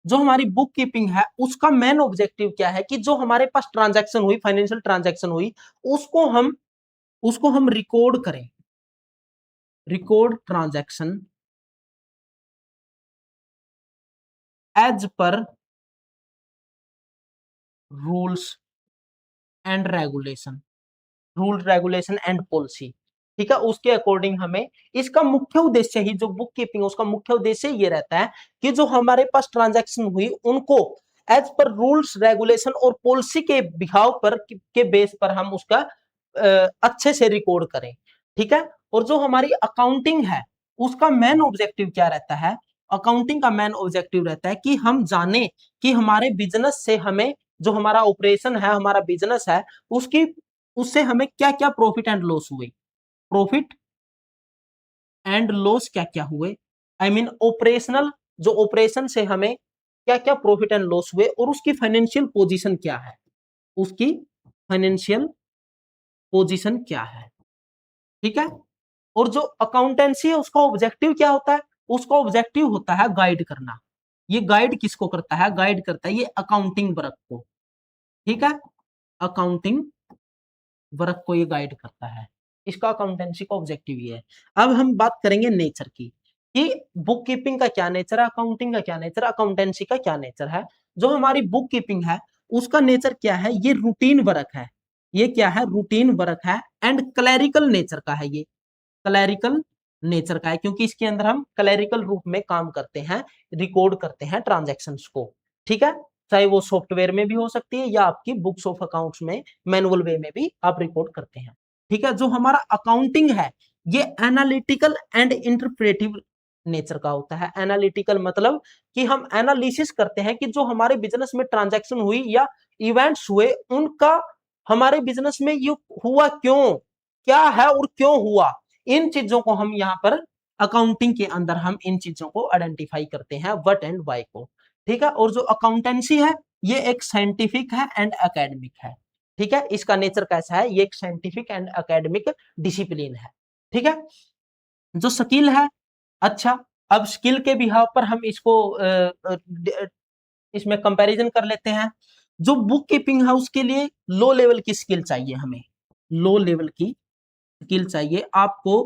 जो हमारी बुक कीपिंग है उसका मेन ऑब्जेक्टिव क्या है कि जो हमारे पास ट्रांजैक्शन हुई, फाइनेंशियल ट्रांजैक्शन हुई, उसको हम रिकॉर्ड करें, record transaction as per rules and regulation, rule regulation and policy, ठीक है, उसके अकॉर्डिंग हमें, इसका मुख्य उद्देश्य ही जो बुक कीपिंग उसका मुख्य उद्देश्य ये रहता है कि जो हमारे पास ट्रांजैक्शन हुई उनको एज पर रूल्स रेगुलेशन और पॉलिसी के बिहाव पर के बेस पर हम उसका अच्छे से रिकॉर्ड करें, ठीक है। और जो हमारी अकाउंटिंग है उसका मेन ऑब्जेक्टिव क्या रहता है, अकाउंटिंग का मेन ऑब्जेक्टिव रहता है कि हम जाने कि हमारे बिजनेस से हमें, जो हमारा ऑपरेशन है, हमारा बिजनेस है, उसकी उससे हमें क्या क्या प्रॉफिट एंड लॉस हुए, प्रॉफिट एंड लॉस क्या क्या हुए, आई मीन ऑपरेशनल, जो ऑपरेशन से हमें क्या क्या प्रॉफिट एंड लॉस हुए और उसकी फाइनेंशियल पोजीशन क्या है, उसकी फाइनेंशियल पोजीशन क्या है, ठीक है। और जो अकाउंटेंसी है उसका ऑब्जेक्टिव क्या होता है, उसका ऑब्जेक्टिव होता है गाइड करना। ये गाइड किसको करता है, गाइड करता है ये अकाउंटिंग वर्क को, ठीक है, अकाउंटिंग वर्क को ये गाइड करता है, इसका अकाउंटेंसी का ऑब्जेक्टिव ये है। अब हम बात करेंगे नेचर की, कि बुक कीपिंग का क्या नेचर है, अकाउंटिंग का क्या नेचर, अकाउंटेंसी का क्या नेचर है। जो हमारी बुक कीपिंग है उसका नेचर क्या है, ये रूटीन वर्क है, ये क्या है, रूटीन वर्क है, एंड क्लैरिकल नेचर का है, ये क्लैरिकल नेचर का है, क्योंकि इसके अंदर हम क्लैरिकल रूप में काम करते हैं, रिकॉर्ड करते हैं ट्रांजैक्शंस को, ठीक है। चाहे वो सॉफ्टवेयर में भी हो सकती है या आपकी बुक्स ऑफ अकाउंट्स में मैनुअल वे में भी आप रिकॉर्ड करते हैं, ठीक है। जो हमारा अकाउंटिंग है ये एनालिटिकल एंड इंटरप्रेटिव नेचर का होता है। एनालिटिकल मतलब कि हम एनालिसिस करते हैं कि जो हमारे बिजनेस में ट्रांजैक्शन हुई या इवेंट्स हुए उनका हमारे बिजनेस में ये हुआ क्यों, क्या है और क्यों हुआ, इन चीजों को हम यहाँ पर अकाउंटिंग के अंदर हम इन चीजों को आइडेंटिफाई करते हैं, व्हाट एंड व्हाई को, ठीक है। और जो अकाउंटेंसी है ये एक साइंटिफिक है एंड एकेडमिक है, ठीक है, इसका नेचर कैसा है, ये एक साइंटिफिक एंड एकेडमिक डिसिप्लिन है, ठीक है। जो स्किल है, अच्छा, अब स्किल के बिहाव पर हम इसको इसमें कंपैरिजन कर लेते हैं। जो बुक कीपिंग है उसके लिए लो लेवल की स्किल चाहिए, हमें लो लेवल की स्किल चाहिए आपको।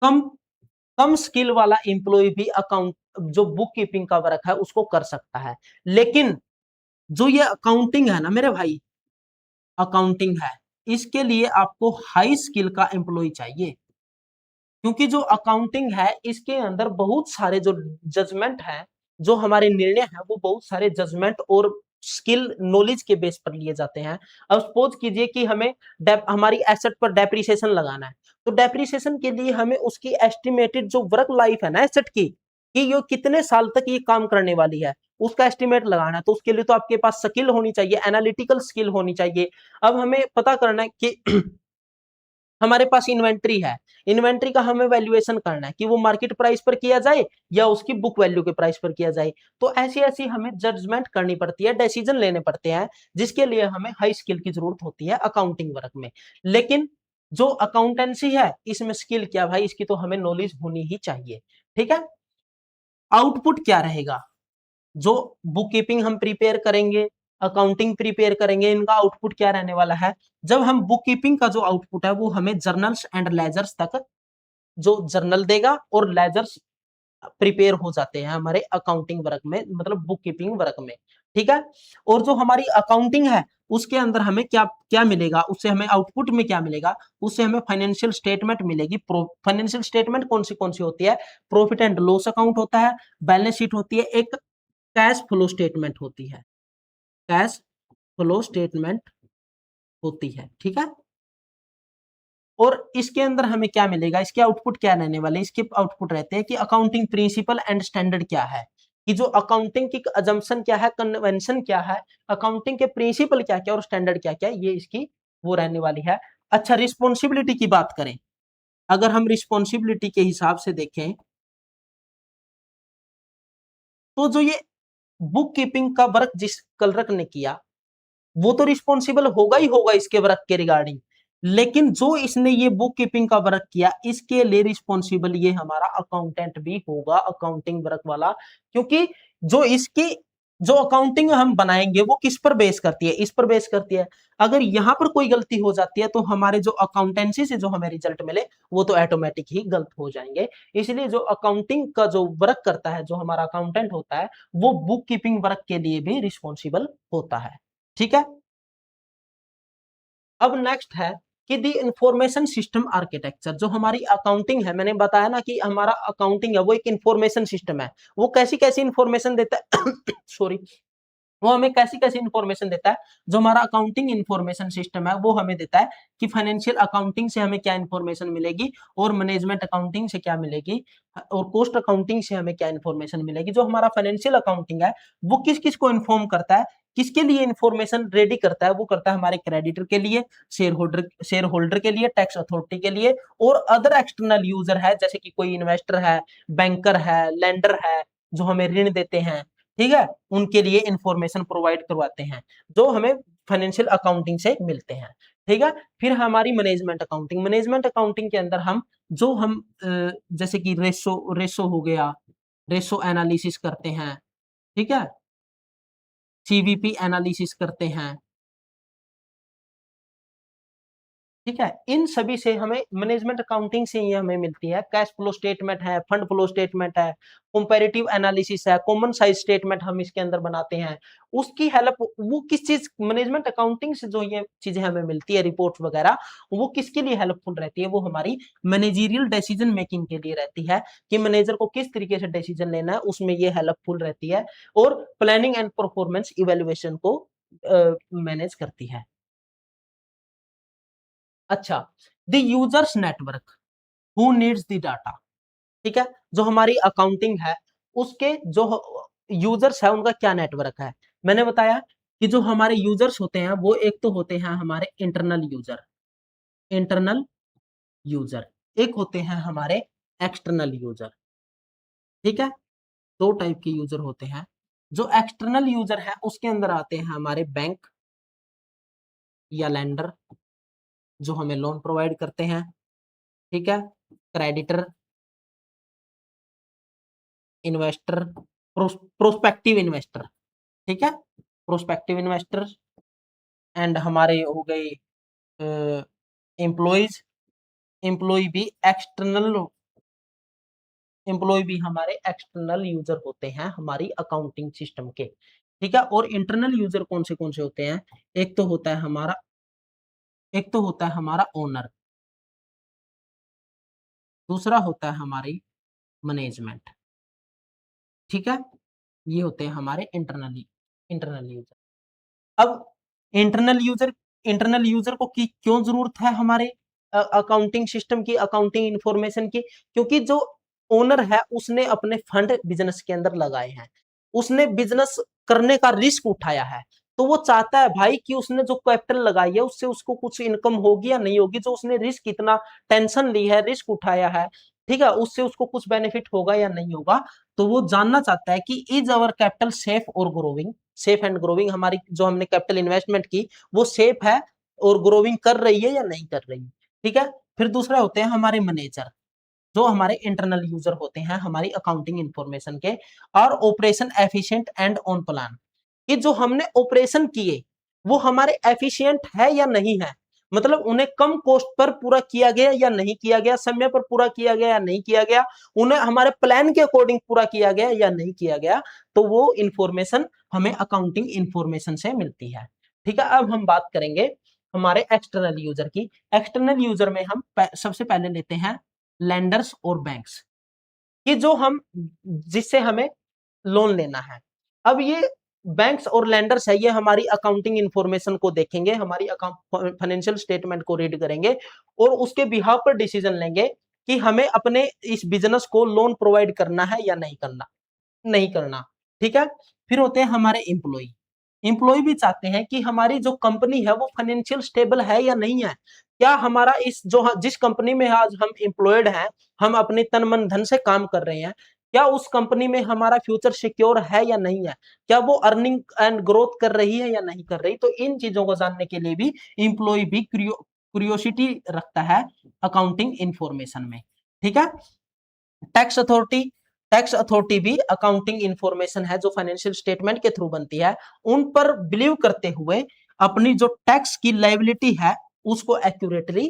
कम कम स्किल वाला एम्प्लॉय भी अकाउंट, जो बुक कीपिंग का वर्क है उसको कर सकता है, लेकिन जो ये अकाउंटिंग है ना मेरे भाई, अकाउंटिंग है, इसके लिए आपको हाई स्किल का एम्प्लॉय चाहिए, क्योंकि जो अकाउंटिंग है इसके अंदर बहुत सारे जो जजमेंट है, जो हमारे निर्णय है वो बहुत सारे जजमेंट और स्किल नॉलेज के बेस पर लिए जाते हैं। अब सपोज कीजिए कि हमें हमारी एसेट पर डेप्रिसिएशन लगाना है, तो डेप्रिसिएशन के लिए हमें उसकी एस्टिमेटेड जो वर्क लाइफ है ना एसेट की, कि ये कितने साल तक ये काम करने वाली है, उसका एस्टिमेट लगाना है। तो उसके लिए तो आपके पास स्किल होनी चाहिए, एनालिटिकल स्किल होनी चाहिए। अब हमें पता करना है कि हमारे पास इन्वेंट्री है, इन्वेंट्री का हमें वैल्यूएशन करना है कि वो मार्केट प्राइस पर किया जाए या उसकी बुक वैल्यू के प्राइस पर किया जाए। तो ऐसी ऐसी हमें जजमेंट करनी पड़ती है, डिसीजन लेने पड़ते हैं, जिसके लिए हमें हाई स्किल की जरूरत होती है अकाउंटिंग वर्क में। लेकिन जो अकाउंटेंसी है इसमें स्किल क्या भाई, इसकी तो हमें नॉलेज होनी ही चाहिए। ठीक है, आउटपुट क्या रहेगा, जो बुक कीपिंग हम प्रिपेयर करेंगे, अकाउंटिंग प्रिपेयर करेंगे, इनका आउटपुट क्या रहने वाला है। जब हम बुक कीपिंग का जो आउटपुट है वो हमें जर्नल्स एंड लेजर्स तक, जो जर्नल देगा और लेजर्स प्रिपेयर हो जाते हैं हमारे अकाउंटिंग वर्क में, मतलब बुक कीपिंग वर्क में। ठीक है, और जो हमारी अकाउंटिंग है उसके अंदर हमें क्या क्या मिलेगा, उससे हमें आउटपुट में क्या मिलेगा, उससे हमें फाइनेंशियल स्टेटमेंट मिलेगी। फाइनेंशियल स्टेटमेंट कौन सी होती है, प्रॉफिट एंड लॉस अकाउंट होता है, बैलेंस शीट होती है, एक कैश फ्लो स्टेटमेंट होती है, कैश फ्लो स्टेटमेंट होती है। ठीक है, और इसके अंदर हमें क्या मिलेगा, इसके आउटपुट क्या रहने वाले, इसके आउटपुट रहते हैं कि अकाउंटिंग प्रिंसिपल एंड स्टैंडर्ड क्या है, कि जो अकाउंटिंग की अजम्पशन क्या है, कन्वेंशन क्या है, अकाउंटिंग के प्रिंसिपल क्या क्या और स्टैंडर्ड क्या क्या, ये इसकी वो रहने वाली है। अच्छा, रिस्पॉन्सिबिलिटी की बात करें, अगर हम रिस्पॉन्सिबिलिटी के हिसाब से देखें तो जो ये बुक कीपिंग का वर्क जिस क्लर्क ने किया वो तो रिस्पॉन्सिबल होगा ही होगा इसके वर्क के रिगार्डिंग, लेकिन जो इसने ये बुक कीपिंग का वर्क किया इसके लिए रिस्पॉन्सिबल ये हमारा अकाउंटेंट भी होगा, अकाउंटिंग वर्क वाला। क्योंकि जो इसकी जो अकाउंटिंग हम बनाएंगे वो किस पर बेस करती है, इस पर बेस करती है। अगर यहां पर कोई गलती हो जाती है तो हमारे जो अकाउंटेंसी से जो हमें रिजल्ट मिले वो तो ऑटोमेटिक ही गलत हो जाएंगे। इसलिए जो अकाउंटिंग का जो वर्क करता है, जो हमारा अकाउंटेंट होता है, वो बुक कीपिंग वर्क के लिए भी रिस्पॉन्सिबल होता है। ठीक है, अब नेक्स्ट है कि दी इंफॉर्मेशन सिस्टम आर्किटेक्चर। जो हमारी अकाउंटिंग है, मैंने बताया ना कि हमारा अकाउंटिंग है वो एक इंफॉर्मेशन सिस्टम है। वो कैसी कैसी इंफॉर्मेशन देता है सॉरी, वो हमें कैसी कैसी इंफॉर्मेशन देता है। जो हमारा अकाउंटिंग इंफॉर्मेशन सिस्टम है वो हमें देता है कि फाइनेंशियल अकाउंटिंग से हमें क्या इंफॉर्मेशन मिलेगी, और मैनेजमेंट अकाउंटिंग से क्या मिलेगी, और कॉस्ट अकाउंटिंग से हमें क्या इंफॉर्मेशन मिलेगी। जो हमारा फाइनेंशियल अकाउंटिंग है वो किस किस को इन्फॉर्म करता है, किसके लिए इंफॉर्मेशन रेडी करता है, वो करता है हमारे क्रेडिटर के लिए, शेयर होल्डर के लिए, टैक्स अथॉरिटी के लिए, और अदर एक्सटर्नल यूजर है जैसे कि कोई इन्वेस्टर है, बैंकर है, लेंडर है, जो हमें ऋण देते हैं। ठीक है, उनके लिए इंफॉर्मेशन प्रोवाइड करवाते हैं जो हमें फाइनेंशियल अकाउंटिंग से मिलते हैं। ठीक है, फिर हमारी मैनेजमेंट अकाउंटिंग, मैनेजमेंट अकाउंटिंग के अंदर हम जो हम जैसे कि रेशो रेशो हो गया, रेशो एनालिसिस करते हैं। ठीक है, सीवीपी एनालिसिस करते हैं। ठीक है, इन सभी से हमें मैनेजमेंट अकाउंटिंग से ही हमें मिलती है। कैश फ्लो स्टेटमेंट है, फंड फ्लो स्टेटमेंट है, कंपैरेटिव एनालिसिस है, कॉमन साइज स्टेटमेंट हम इसके अंदर बनाते हैं। उसकी हेल्प वो किस चीज, मैनेजमेंट अकाउंटिंग से जो ये चीजें हमें मिलती है, रिपोर्ट वगैरह, वो किसके लिए हेल्पफुल रहती है, वो हमारी मैनेजरियल डिसीजन मेकिंग के लिए रहती है, कि मैनेजर को किस तरीके से डिसीजन लेना है, उसमें ये हेल्पफुल रहती है, और प्लानिंग एंड परफॉर्मेंस इवेल्युएशन को मैनेज करती है। अच्छा, the users network who needs the data. ठीक है, जो हमारी अकाउंटिंग है उसके जो यूजर्स है उनका क्या नेटवर्क है। मैंने बताया कि जो हमारे यूजर्स होते हैं वो एक तो होते हैं हमारे इंटरनल यूजर, इंटरनल यूजर, एक होते हैं हमारे एक्सटर्नल यूजर। ठीक है, दो टाइप के यूजर होते हैं। जो एक्सटर्नल यूजर है उसके अंदर आते हैं हमारे बैंक या लेंडर, जो हमें लोन प्रोवाइड करते हैं। ठीक है, क्रेडिटर, इन्वेस्टर, प्रोस्पेक्टिव इन्वेस्टर। ठीक है, प्रोस्पेक्टिव इन्वेस्टर, एंड हमारे हो गए एम्प्लॉयज, एम्प्लॉय भी एक्सटर्नल, एम्प्लॉय भी हमारे एक्सटर्नल यूजर होते हैं हमारी अकाउंटिंग सिस्टम के। ठीक है, और इंटरनल यूजर कौन से होते हैं, एक तो होता है हमारा, एक तो होता है हमारा ओनर, दूसरा होता है हमारी मैनेजमेंट। ठीक है, ये होते हैं हमारे इंटरनल यूजर। अब इंटरनल यूजर को की क्यों जरूरत है हमारे अकाउंटिंग सिस्टम की, अकाउंटिंग इंफॉर्मेशन की? क्योंकि जो ओनर है उसने अपने फंड बिजनेस के अंदर लगाए हैं, उसने बिजनेस करने का रिस्क उठाया है, तो वो चाहता है भाई कि उसने जो कैपिटल लगाई है उससे उसको कुछ इनकम होगी या नहीं होगी, जो उसने रिस्क इतना टेंशन ली है, रिस्क उठाया है, ठीक है, उससे उसको कुछ बेनिफिट होगा या नहीं होगा। तो वो जानना चाहता है कि इज अवर कैपिटल सेफ और ग्रोविंग, सेफ एंड ग्रोविंग, हमारी जो हमने कैपिटल इन्वेस्टमेंट की वो सेफ है और ग्रोविंग कर रही है या नहीं कर रही, ठीक है। फिर दूसरा होते हैं हमारे मैनेजर, जो हमारे इंटरनल यूजर होते हैं हमारी अकाउंटिंग इंफॉर्मेशन के, और operation efficient and on plan, कि जो हमने ऑपरेशन किए वो हमारे एफिशिएंट है या नहीं है, मतलब उन्हें कम कॉस्ट पर पूरा किया गया या नहीं किया गया, समय पर पूरा किया गया या नहीं किया गया, उन्हें हमारे प्लान के अकॉर्डिंग पूरा किया गया या नहीं किया गया, तो वो इंफॉर्मेशन हमें अकाउंटिंग इंफॉर्मेशन से मिलती है, ठीक है। अब हम बात करेंगे हमारे एक्सटर्नल यूजर की। एक्सटर्नल यूजर में हम सबसे पहले लेते हैं लेंडर्स और बैंक्स, कि जो हम जिससे हमें लोन लेना है। अब ये बैंक्स और लेंडर्स है, ये हमारी अकाउंटिंग इंफॉर्मेशन को देखेंगे, हमारी फाइनेंशियल स्टेटमेंट को रीड करेंगे और उसके बिहाफ पर डिसीजन लेंगे कि हमें अपने इस बिजनेस को लोन प्रोवाइड करना है या नहीं करना, नहीं करना, ठीक है। फिर होते हैं हमारे एम्प्लॉय, एम्प्लॉय भी चाहते हैं कि हमारी जो कंपनी है वो फाइनेंशियल स्टेबल है या नहीं है, क्या हमारा इस जो जिस कंपनी में आज हम एम्प्लॉयड हैं, हम अपने तन मन धन से काम कर रहे हैं, क्या उस कंपनी में हमारा फ्यूचर सिक्योर है या नहीं है, क्या वो अर्निंग एंड ग्रोथ कर रही है या नहीं कर रही। तो इन चीजों को जानने के लिए भी एम्प्लॉय भी क्यूरियोसिटी रखता है अकाउंटिंग इंफॉर्मेशन में, ठीक है। टैक्स अथॉरिटी, टैक्स अथॉरिटी भी अकाउंटिंग इंफॉर्मेशन है जो फाइनेंशियल स्टेटमेंट के थ्रू बनती है, उन पर बिलीव करते हुए अपनी जो टैक्स की लायबिलिटी है उसको एक्यूरेटली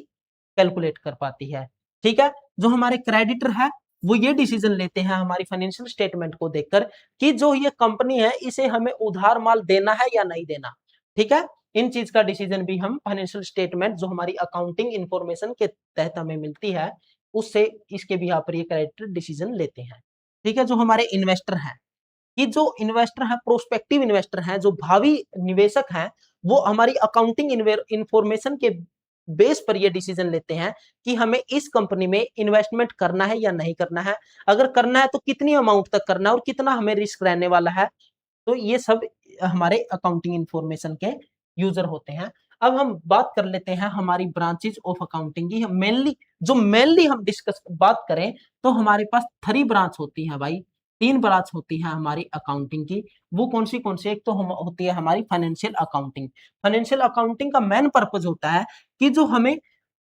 कैलकुलेट कर पाती है, ठीक है। जो हमारे क्रेडिटर है वो ये डिसीजन लेते हैं हमारी फाइनेंशियल स्टेटमेंट को देखकर कि जो ये कंपनी है इसे हमें उधार माल देना है या नहीं देना, ठीक है। इन चीज का डिसीजन भी हम फाइनेंशियल स्टेटमेंट जो हमारी अकाउंटिंग इंफॉर्मेशन के तहत हमें मिलती है उससे इसके भी यहाँ पर ये क्रेडिटर डिसीजन लेते हैं, ठीक है। जो हमारे इन्वेस्टर हैं, कि जो इन्वेस्टर है प्रोस्पेक्टिव इन्वेस्टर हैं, जो भावी निवेशक हैं, वो हमारी अकाउंटिंग इंफॉर्मेशन के बेस पर ये डिसीजन लेते हैं कि हमें इस कंपनी में इन्वेस्टमेंट करना है या नहीं करना है, अगर करना है तो कितनी अमाउंट तक करना है और कितना हमें रिस्क रहने वाला है। तो ये सब हमारे अकाउंटिंग इंफॉर्मेशन के यूजर होते हैं। अब हम बात कर लेते हैं हमारी ब्रांचेज ऑफ अकाउंटिंग की। मेनली हम डिस्कस बात करें तो हमारे पास 3 ब्रांच होती है भाई, 3 ब्रांच होती है हमारी अकाउंटिंग की। वो कौन सी? एक तो हम होती है हमारी फाइनेंशियल अकाउंटिंग। फाइनेंशियल अकाउंटिंग का मेन पर्पज होता है कि जो हमें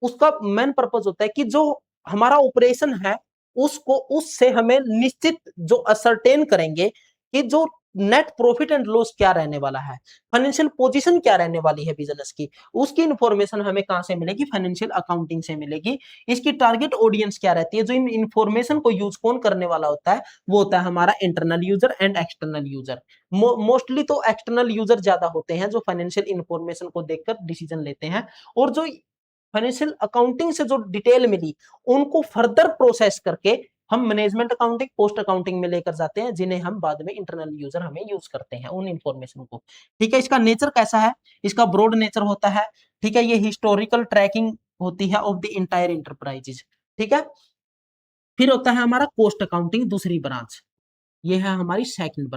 उसका मेन पर्पज होता है कि जो हमारा ऑपरेशन है उसको उससे हमें निश्चित जो असरटेन करेंगे कि जो नेट प्रॉफिट एंड लॉस क्या रहने वाला है, फाइनेंशियल पोजीशन क्या रहने वाली है बिजनेस की, उसकी इंफॉर्मेशन हमें कहां से मिलेगी? फाइनेंशियल अकाउंटिंग से मिलेगी। इसकी टारगेट ऑडियंस क्या रहती है, जो इन इंफॉर्मेशन को यूज कौन करने वाला होता है, वो होता है हमारा internal user and external user. Mostly तो एक्सटर्नल यूजर ज्यादा होते हैं जो फाइनेंशियल इंफॉर्मेशन को देखकर डिसीजन लेते हैं, और जो फाइनेंशियल अकाउंटिंग से जो डिटेल मिली उनको फर्दर प्रोसेस करके हम मैनेजमेंट अकाउंटिंग पोस्ट अकाउंटिंग में लेकर जाते हैं, जिन्हें हम बाद में इंटरनल यूजर हमें यूज करते हैं उन इंफॉर्मेशन को, ठीक है। इसका नेचर कैसा है? इसका ब्रॉड नेचर होता है, ठीक है। ये हिस्टोरिकल ट्रैकिंग होती है ऑफ द इंटायर इंटरप्राइजेज, ठीक है। फिर होता है हमारा कॉस्ट अकाउंटिंग, दूसरी ब्रांच, ये है हमारी second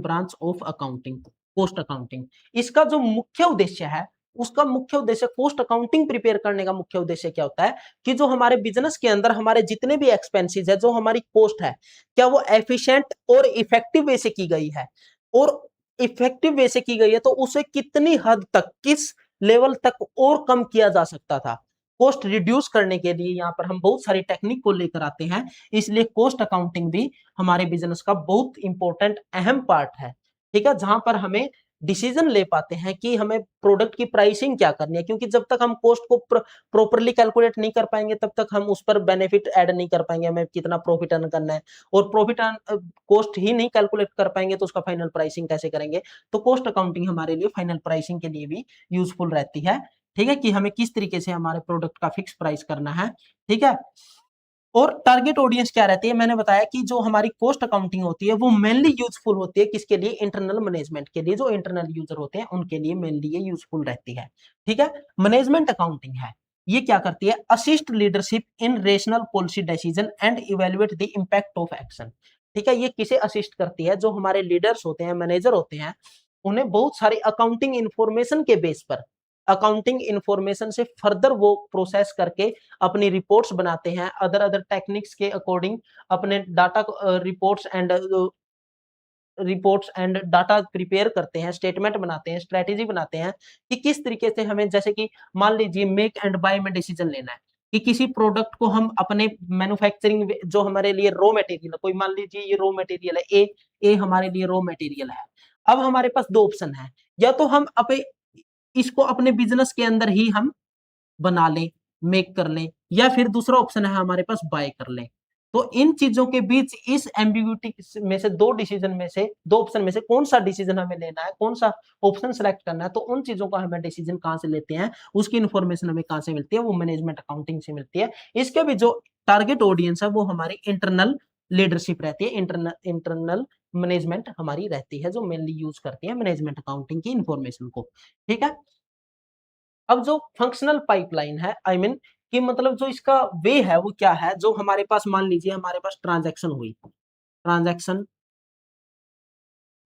branch of accounting, cost accounting. इसका जो मुख्य उद्देश्य है, उसका मुख्य उद्देश्य कॉस्ट अकाउंटिंग प्रिपेयर करने का मुख्य उद्देश्य क्या होता है कि जो हमारे बिजनेस के अंदर हमारे जितने भी एक्सपेंसेस है, जो हमारी कॉस्ट है, क्या वो एफिशिएंट और इफेक्टिव वे से की गई है, और इफेक्टिव वे से की गई है तो उसे कितनी हद तक, किस लेवल तक और कम किया जा सकता था। कॉस्ट रिड्यूस करने के लिए यहाँ पर हम बहुत सारी टेक्निक को लेकर आते हैं, इसलिए कॉस्ट अकाउंटिंग भी हमारे बिजनेस का बहुत इंपॉर्टेंट अहम पार्ट है, ठीक है। जहां पर हमें डिसीजन ले पाते हैं कि हमें प्रोडक्ट की प्राइसिंग क्या करनी है, क्योंकि जब तक हम कॉस्ट को प्रॉपरली कैलकुलेट नहीं कर पाएंगे तब तक हम उस पर बेनिफिट ऐड नहीं कर पाएंगे, हमें कितना प्रॉफिट अर्न करना है, और प्रॉफिट कॉस्ट ही नहीं कैलकुलेट कर पाएंगे तो उसका फाइनल प्राइसिंग कैसे करेंगे। तो कॉस्ट अकाउंटिंग हमारे लिए फाइनल प्राइसिंग के लिए भी यूजफुल रहती है, ठीक है, कि हमें किस तरीके से हमारे प्रोडक्ट का फिक्स प्राइस करना है, ठीक है। और टारगेट ऑडियंस क्या रहती है, मैंने बताया कि जो हमारी कॉस्ट अकाउंटिंग होती है वो मेनली यूजफुल होती है किसके लिए, इंटरनल मैनेजमेंट के लिए, जो इंटरनल यूजर होते हैं उनके लिए मेनली ये यूजफुल रहती है। ठीक है, मैनेजमेंट अकाउंटिंग है, ये क्या करती है, assist leadership in rational policy decision and evaluate the impact of action. ठीक है, ये किसे असिस्ट करती है, जो हमारे लीडर्स होते हैं, मैनेजर होते हैं, उन्हें बहुत सारी अकाउंटिंग इंफॉर्मेशन के बेस पर, अकाउंटिंग इंफॉर्मेशन से फर्दर वो प्रोसेस करके अपनी रिपोर्ट्स बनाते हैं, अदर अदर टेक्निक्स के अकॉर्डिंग अपने data reports and data prepare करते हैं, स्टेटमेंट बनाते हैं, स्ट्रेटेजी बनाते हैं कि किस तरीके से हमें, जैसे कि मान लीजिए मेक एंड बाय में डिसीजन लेना है कि किसी प्रोडक्ट को हम अपने मैन्युफैक्चरिंग, जो हमारे लिए रॉ मटेरियल है, कोई मान लीजिए ये रॉ मटेरियल है ए हमारे लिए रॉ मटेरियल है। अब हमारे पास दो ऑप्शन है, या तो हम इसको अपने बिजनेस के अंदर ही हम बना लें, मेक कर लें, या फिर दूसरा ऑप्शन है हमारे पास बाय कर लें। तो इन चीजों के बीच, इस एम्बिग्यूटी में से दो डिसीजन में से, दो ऑप्शन में से कौन सा डिसीजन हमें लेना है, कौन सा ऑप्शन सेलेक्ट करना है, तो उन चीजों का हमें डिसीजन कहां से लेते हैं, उसकी इंफॉर्मेशन हमें कहां से मिलती है, वो मैनेजमेंट अकाउंटिंग से मिलती है। इसके भी जो टारगेट ऑडियंस है वो हमारी इंटरनल लीडरशिप रहती है, इंटरनल मैनेजमेंट हमारी रहती है, जो मेनली यूज करती है मैनेजमेंट अकाउंटिंग की इंफॉर्मेशन को। ठीक है, अब जो फंक्शनल पाइपलाइन है, आई मीन कि मतलब जो इसका वे है वो क्या है, जो हमारे पास मान लीजिए हमारे पास ट्रांजैक्शन हुई, ट्रांजैक्शन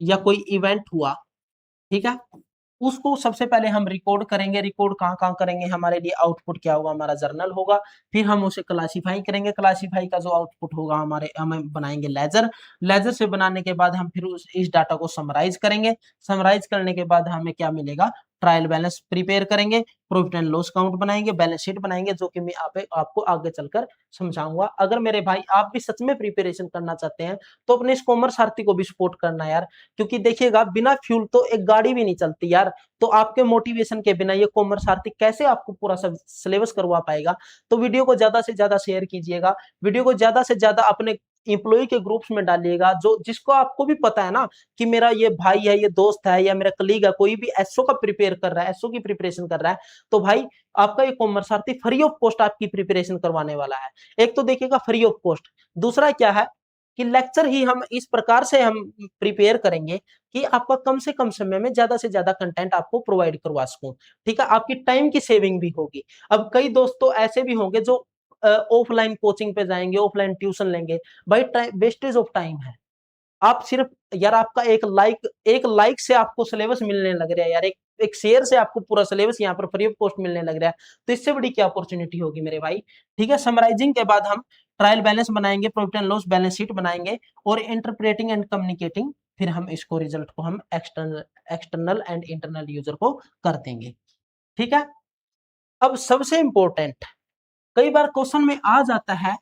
या कोई इवेंट हुआ, ठीक है, उसको सबसे पहले हम रिकॉर्ड करेंगे। रिकॉर्ड कहाँ कहाँ करेंगे, हमारे लिए आउटपुट क्या होगा, हमारा जर्नल होगा। फिर हम उसे क्लासीफाई करेंगे, क्लासीफाई का जो आउटपुट होगा हमारे, हमें बनाएंगे लेजर। लेजर से बनाने के बाद हम फिर इस डाटा को समराइज करेंगे। समराइज करने के बाद हमें क्या मिलेगा, ट्रायल बैलेंस प्रिपेयर करेंगे, प्रॉफिट एंड लॉस काउंट बनाएंगे, बैलेंस शीट बनाएंगे, जो कि मैं आपको आगे चलकर समझाऊंगा। अगर मेरे भाई आप भी सच में प्रिपरेशन करना चाहते हैं तो अपने इस कॉमर्स सारथी को भी सपोर्ट करना यार, क्योंकि देखिएगा बिना फ्यूल तो एक गाड़ी भी नहीं चलती यार। तो आपके मोटिवेशन के बिना ये कॉमर्स सारथी कैसे आपको पूरा सब सिलेबस करवा पाएगा। तो वीडियो को ज्यादा से ज्यादा शेयर कीजिएगा, वीडियो को ज्यादा से ज्यादा अपने इंप्लॉय के ग्रुप्स में डालिएगा, जो जिसको आपको भी पता है ना कि मेरा ये भाई है, ये दोस्त है, या मेरा कलीग है, कोई भी एसओ का प्रिपेयर कर रहा है, एसओ की प्रिपरेशन कर रहा है, तो भाई आपका ये commerce Sarathi free of cost आपकी प्रिपरेशन करवाने वाला है। एक तो देखिएगा फ्री ऑफ कॉस्ट, दूसरा क्या है कि लेक्चर ही हम इस प्रकार से हम प्रिपेयर करेंगे कि आपका कम से कम समय में ज्यादा से ज्यादा कंटेंट आपको प्रोवाइड करवा सकूं। ठीक है, आपकी टाइम की सेविंग भी होगी। अब कई दोस्त तो ऐसे भी होंगे जो ऑफलाइन कोचिंग पे जाएंगे, ऑफलाइन ट्यूशन लेंगे, भाई वेस्टेज ऑफ टाइम है। आप सिर्फ यार, आपका एक लाइक से आपको सिलेबस मिलने लग रहा है यार, एक शेयर से आपको पूरा सिलेबस यहाँ पर फ्री ऑफ कॉस्ट मिलने लग रहा है, तो इससे बड़ी क्या अपॉर्चुनिटी होगी मेरे भाई। ठीक है, समराइजिंग के बाद हम ट्रायल बैलेंस बनाएंगे, profit and loss balance sheet बनाएंगे, और इंटरप्रेटिंग एंड कम्युनिकेटिंग, फिर हम इसको रिजल्ट को हम एक्सटर्नल एंड इंटरनल यूजर को कर देंगे। ठीक है, अब सबसे इंपॉर्टेंट, कई बार क्वेश्चन में आ जाता है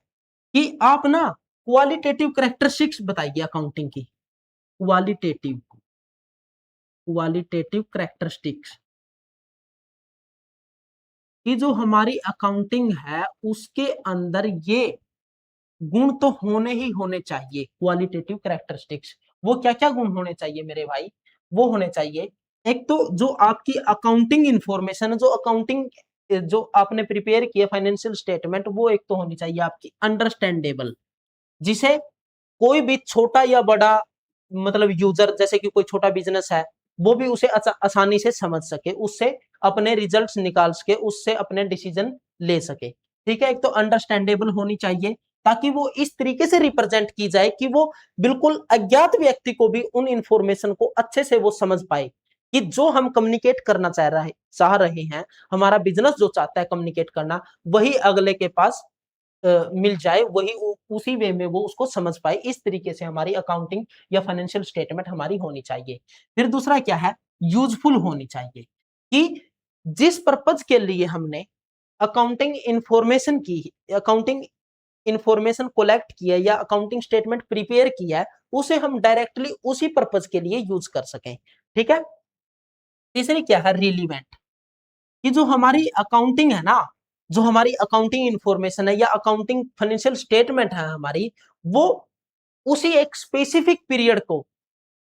कि आप ना क्वालिटेटिव करेक्टरिस्टिक्स बताइए अकाउंटिंग की, क्वालिटेटिव क्वालिटेटिव करेक्टरिस्टिक्स कि जो हमारी अकाउंटिंग है उसके अंदर ये गुण तो होने ही होने चाहिए। क्वालिटेटिव करेक्टरिस्टिक्स, वो क्या क्या गुण होने चाहिए मेरे भाई, वो होने चाहिए, एक तो जो आपकी अकाउंटिंग इंफॉर्मेशन, जो अकाउंटिंग जो आपने प्रिपेयर किया फाइनेंशियल स्टेटमेंट, वो एक तो होनी चाहिए आपकी अंडरस्टैंडेबल, जिसे कोई भी छोटा या बड़ा मतलब यूजर, जैसे कि कोई छोटा बिजनेस है, वो भी उसे आसानी से समझ सके, उससे अपने रिजल्ट्स निकाल सके, उससे अपने डिसीजन ले सके। ठीक है, एक तो अंडरस्टैंडेबल होनी चाहिए, ताकि वो इस तरीके से रिप्रेजेंट की जाए कि वो बिल्कुल अज्ञात व्यक्ति को भी उन इंफॉर्मेशन को अच्छे से वो समझ पाए कि जो हम कम्युनिकेट करना चाह रहे हैं, हमारा बिजनेस जो चाहता है कम्युनिकेट करना, वही अगले के पास मिल जाए, वही उसी वे में वो उसको समझ पाए। इस तरीके से हमारी अकाउंटिंग या फाइनेंशियल स्टेटमेंट हमारी होनी चाहिए। फिर दूसरा क्या है, यूजफुल होनी चाहिए, कि जिस पर्पज के लिए हमने अकाउंटिंग इंफॉर्मेशन की, अकाउंटिंग इंफॉर्मेशन कोलेक्ट किया या अकाउंटिंग स्टेटमेंट प्रिपेयर किया है, उसे हम डायरेक्टली उसी पर्पज के लिए यूज कर सकें। ठीक है, तीसरी क्या है, रिलीवेंट, कि जो हमारी अकाउंटिंग है ना, जो हमारी अकाउंटिंग इंफॉर्मेशन है या अकाउंटिंग फाइनेंशियल स्टेटमेंट है हमारी, वो उसी एक स्पेसिफिक पीरियड को,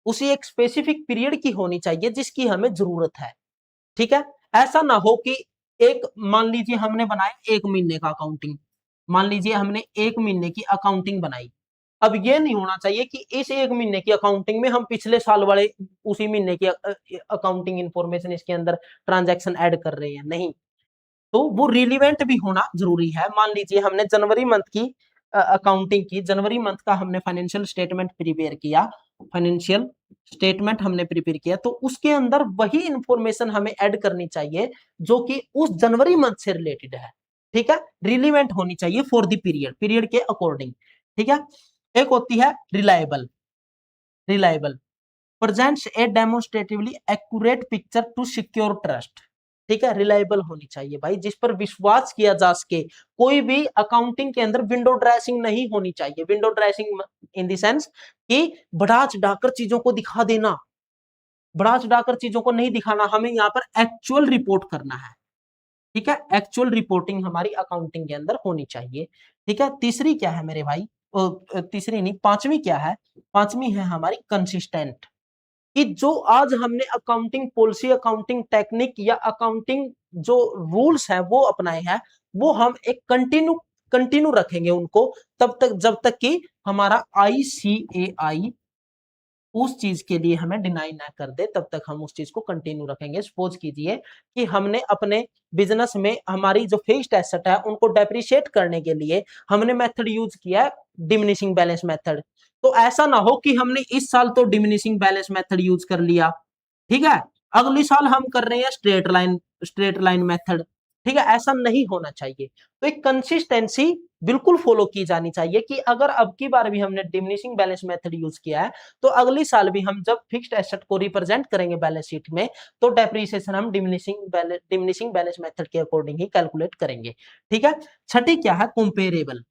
उसी एक स्पेसिफिक पीरियड की होनी चाहिए जिसकी हमें जरूरत है। ठीक है, ऐसा ना हो कि एक, मान लीजिए हमने बनाया 1 महीने का अकाउंटिंग, मान लीजिए हमने 1 महीने की अकाउंटिंग बनाई, अब ये नहीं होना चाहिए कि इस 1 महीने की अकाउंटिंग में हम पिछले साल वाले उसी महीने की अकाउंटिंग इंफॉर्मेशन इसके अंदर ट्रांजैक्शन ऐड कर रहे हैं, नहीं। तो वो रिलीवेंट भी होना जरूरी है। मान लीजिए हमने जनवरी मंथ की अकाउंटिंग की, जनवरी मंथ का हमने फाइनेंशियल स्टेटमेंट प्रिपेयर किया, फाइनेंशियल स्टेटमेंट हमने प्रिपेयर किया, तो उसके अंदर वही इंफॉर्मेशन हमें ऐड करनी चाहिए जो कि उस जनवरी मंथ से रिलेटेड है, ठीक है, रिलीवेंट होनी चाहिए फॉर द पीरियड, पीरियड के अकॉर्डिंग, ठीक है। एक होती है reliable, reliable presents a demonstratively accurate picture to secure trust, ठीक है, रिलायबल होनी चाहिए भाई, जिस पर विश्वास किया जा सके। कोई भी अकाउंटिंग के अंदर विंडो ड्रेसिंग नहीं होनी चाहिए, window dressing in the sense कि बढ़ा चढ़ाकर चीजों को दिखा देना, बढ़ा चढ़ाकर चीजों को नहीं दिखाना, हमें यहाँ पर एक्चुअल रिपोर्ट करना है, ठीक है, एक्चुअल रिपोर्टिंग हमारी अकाउंटिंग के अंदर होनी चाहिए, ठीक है। तीसरी क्या है मेरे भाई, तीसरी नहीं, पांचवी क्या है, पांचवी है हमारी कंसिस्टेंट, कि जो आज हमने अकाउंटिंग पॉलिसी, अकाउंटिंग टेक्निक या अकाउंटिंग जो रूल्स हैं वो अपनाए हैं, वो हम एक कंटिन्यू रखेंगे उनको तब तक जब तक कि हमारा ICAI उस चीज के लिए हमें डिनाई ना कर दे, तब तक हम उस चीज को कंटिन्यू रखेंगे। सपोज कीजिए कि हमने अपने बिजनेस में हमारी जो फिक्स्ड एसेट है उनको डेप्रिशिएट करने के लिए हमने मेथड यूज किया है डिमिनिशिंग बैलेंस मेथड, तो ऐसा ना हो कि हमने इस साल तो डिमिनिशिंग बैलेंस मेथड यूज कर लिया, ठीक है, अगली साल हम कर रहे हैं स्ट्रेट लाइन मेथड, ठीक है, ऐसा नहीं होना चाहिए। तो एक कंसिस्टेंसी बिल्कुल फॉलो की जानी चाहिए कि अगर अब की बार भी हमने डिमिनिशिंग बैलेंस मेथड यूज किया है तो अगली साल भी हम जब फिक्स्ड एसेट को रिप्रेजेंट करेंगे बैलेंस शीट में तो डेप्रिसिएशन हम डिमिनिशिंग बैलेंस मेथड के अकॉर्डिंग ही कैलकुलेट करेंगे, ठीक है। छठी क्या है, कंपेरेबल,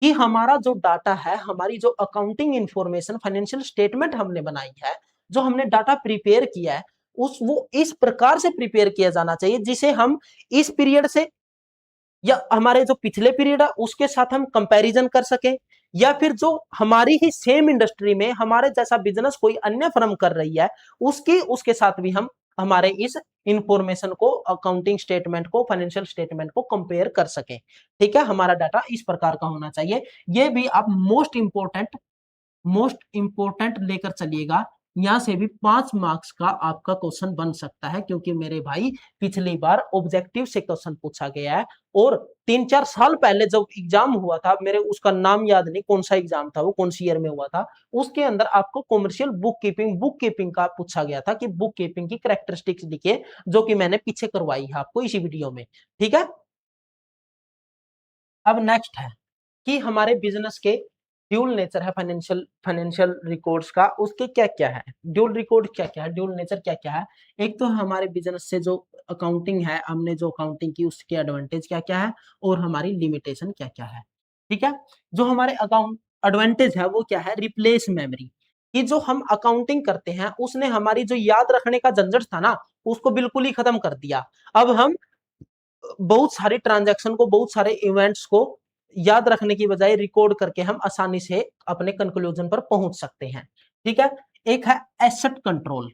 कि हमारा जो डाटा है, हमारी जो अकाउंटिंग इंफॉर्मेशन फाइनेंशियल स्टेटमेंट हमने बनाई है, जो हमने डाटा प्रिपेयर किया है, उस वो इस प्रकार से प्रिपेयर किया जाना चाहिए जिसे हम इस पीरियड से या हमारे जो पिछले पीरियड है उसके साथ हम कंपैरिजन कर सके, या फिर जो हमारी ही सेम इंडस्ट्री में हमारे जैसा बिजनेस कोई अन्य फर्म कर रही है उसके साथ भी हम हमारे इस इंफॉर्मेशन को, अकाउंटिंग स्टेटमेंट को, फाइनेंशियल स्टेटमेंट को कंपेयर कर सके, ठीक है। हमारा डाटा इस प्रकार का होना चाहिए। ये भी आप मोस्ट इंपोर्टेंट लेकर चलिएगा, यहां से भी 5 मार्क्स का आपका क्वेश्चन बन सकता है, क्योंकि मेरे भाई पिछली बार ऑब्जेक्टिव से क्वेश्चन पूछा गया है, और 3-4 साल पहले जब एग्जाम हुआ था, मेरे उसका नाम याद नहीं कौन सा एग्जाम था वो, कौन सी ईयर में हुआ था, उसके अंदर आपको कॉमर्शियल बुक कीपिंग का पूछा गया था कि बुक कीपिंग की कैरेक्टरिस्टिक्स लिखिए, जो कि मैंने पीछे करवाई है आपको इसी वीडियो में, ठीक है। अब नेक्स्ट है कि हमारे बिजनेस के ड्यूल नेचर है फाइनेंशियल रिकॉर्ड्स का, उसके क्या क्या है, ड्यूल रिकॉर्ड क्या क्या है, ड्यूल नेचर क्या क्या है। एक तो हमारे बिजनेस से जो अकाउंटिंग है, हमने जो अकाउंटिंग की उसके एडवांटेज क्या क्या है और हमारी लिमिटेशन क्या क्या है, ठीक है। जो हमारे अकाउंट एडवांटेज है वो क्या है, रिप्लेस मेमोरी, कि जो हम अकाउंटिंग करते हैं उसने हमारी जो याद रखने का झंझट था ना उसको बिल्कुल ही खत्म कर दिया। अब हम बहुत सारे ट्रांजैक्शन को, बहुत सारे इवेंट्स को याद रखने की बजाय रिकॉर्ड करके हम आसानी से अपने कंक्लूजन पर पहुंच सकते हैं, ठीक है। एक है एसेट कंट्रोल,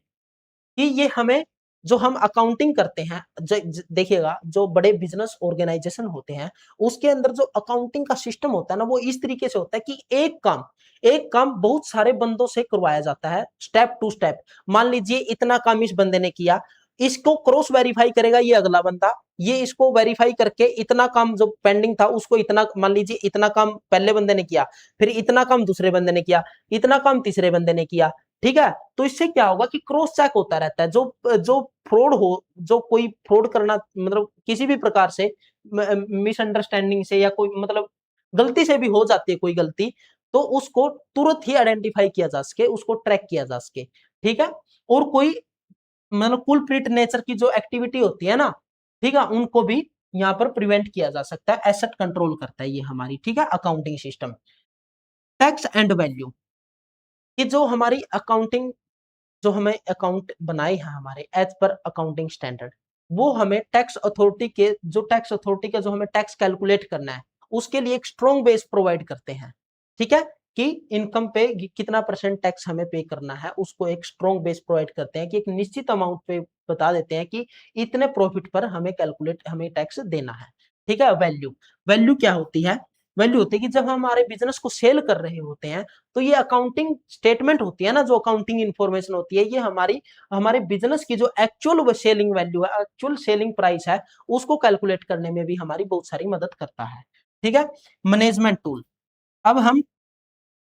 कि ये हमें, जो हम अकाउंटिंग करते हैं, देखिएगा जो बड़े बिजनेस ऑर्गेनाइजेशन होते हैं उसके अंदर जो अकाउंटिंग का सिस्टम होता है ना वो इस तरीके से होता है कि एक काम बहुत सारे बंदों से करवाया जाता है, स्टेप टू स्टेप। मान लीजिए इतना काम इस बंदे ने किया, इसको क्रॉस वेरीफाई करेगा ये अगला बंदा, ये इसको वेरीफाई करके इतना काम जो पेंडिंग था उसको, इतना मान लीजिए इतना काम पहले बंदे ने किया, फिर इतना काम दूसरे बंदे ने किया, इतना काम तीसरे बंदे ने किया, ठीक है। तो इससे क्या होगा कि क्रॉस चेक होता रहता है, जो फ्रॉड हो, जो कोई फ्रॉड करना, मतलब किसी भी प्रकार से मिसअंडरस्टैंडिंग से या कोई मतलब गलती से भी हो जाती है कोई गलती, तो उसको तुरंत ही आइडेंटिफाई किया जा सके, उसको ट्रैक किया जा सके, ठीक है। और कोई मतलब कुलप्रीट नेचर की जो एक्टिविटी होती है ना, ठीक है, उनको भी यहाँ पर प्रिवेंट किया जा सकता है, एसेट कंट्रोल करता है ये हमारी, ठीक है, accounting system. Tax and value, कि जो हमारी अकाउंटिंग, जो हमें अकाउंट बनाए हैं हमारे एज पर अकाउंटिंग स्टैंडर्ड, वो हमें टैक्स अथॉरिटी का जो हमें टैक्स कैलकुलेट करना है उसके लिए एक स्ट्रॉन्ग बेस प्रोवाइड करते हैं, ठीक है, कि इनकम पे कितना परसेंट टैक्स हमें पे करना है उसको एक स्ट्रॉन्ग बेस प्रोवाइड करते हैं, कि एक निश्चित अमाउंट पे बता देते हैं कि इतने प्रॉफिट पर हमें टैक्स देना है। ठीक है। वैल्यू, वैल्यू क्या होती है? वैल्यू होती है कि जब हम हमारे बिजनेस को सेल कर रहे होते हैं तो ये अकाउंटिंग स्टेटमेंट होती है ना, जो अकाउंटिंग इंफॉर्मेशन होती है, ये हमारी हमारे बिजनेस की जो एक्चुअल सेलिंग वैल्यू है, एक्चुअल सेलिंग प्राइस है, उसको कैलकुलेट करने में भी हमारी बहुत सारी मदद करता है। ठीक है। मैनेजमेंट टूल, अब हम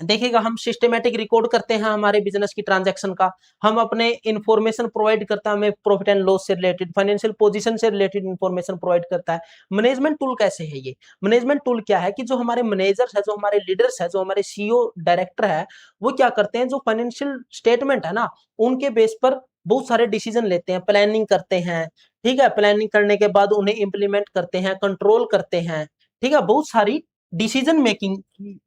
देखिएगा, हम सिस्टमेटिक रिकॉर्ड करते हैं हमारे बिजनेस की ट्रांजैक्शन का, हम अपने इंफॉर्मेशन प्रोवाइड करता है, हमें प्रॉफिट एंड लॉस से रिलेटेड, फाइनेंशियल पोजीशन से रिलेटेड इंफॉर्मेशन प्रोवाइड करता है। मैनेजमेंट टूल कैसे है? ये मैनेजमेंट टूल क्या है कि जो हमारे मैनेजर्स है, जो हमारे लीडर्स है, जो हमारे सीईओ डायरेक्टर है, वो क्या करते हैं, जो फाइनेंशियल स्टेटमेंट है ना, उनके बेस पर बहुत सारे डिसीजन लेते हैं, प्लानिंग करते हैं। ठीक है। प्लानिंग करने के बाद उन्हें इंप्लीमेंट करते हैं, कंट्रोल करते हैं। ठीक है। बहुत सारी डिसीजन मेकिंग,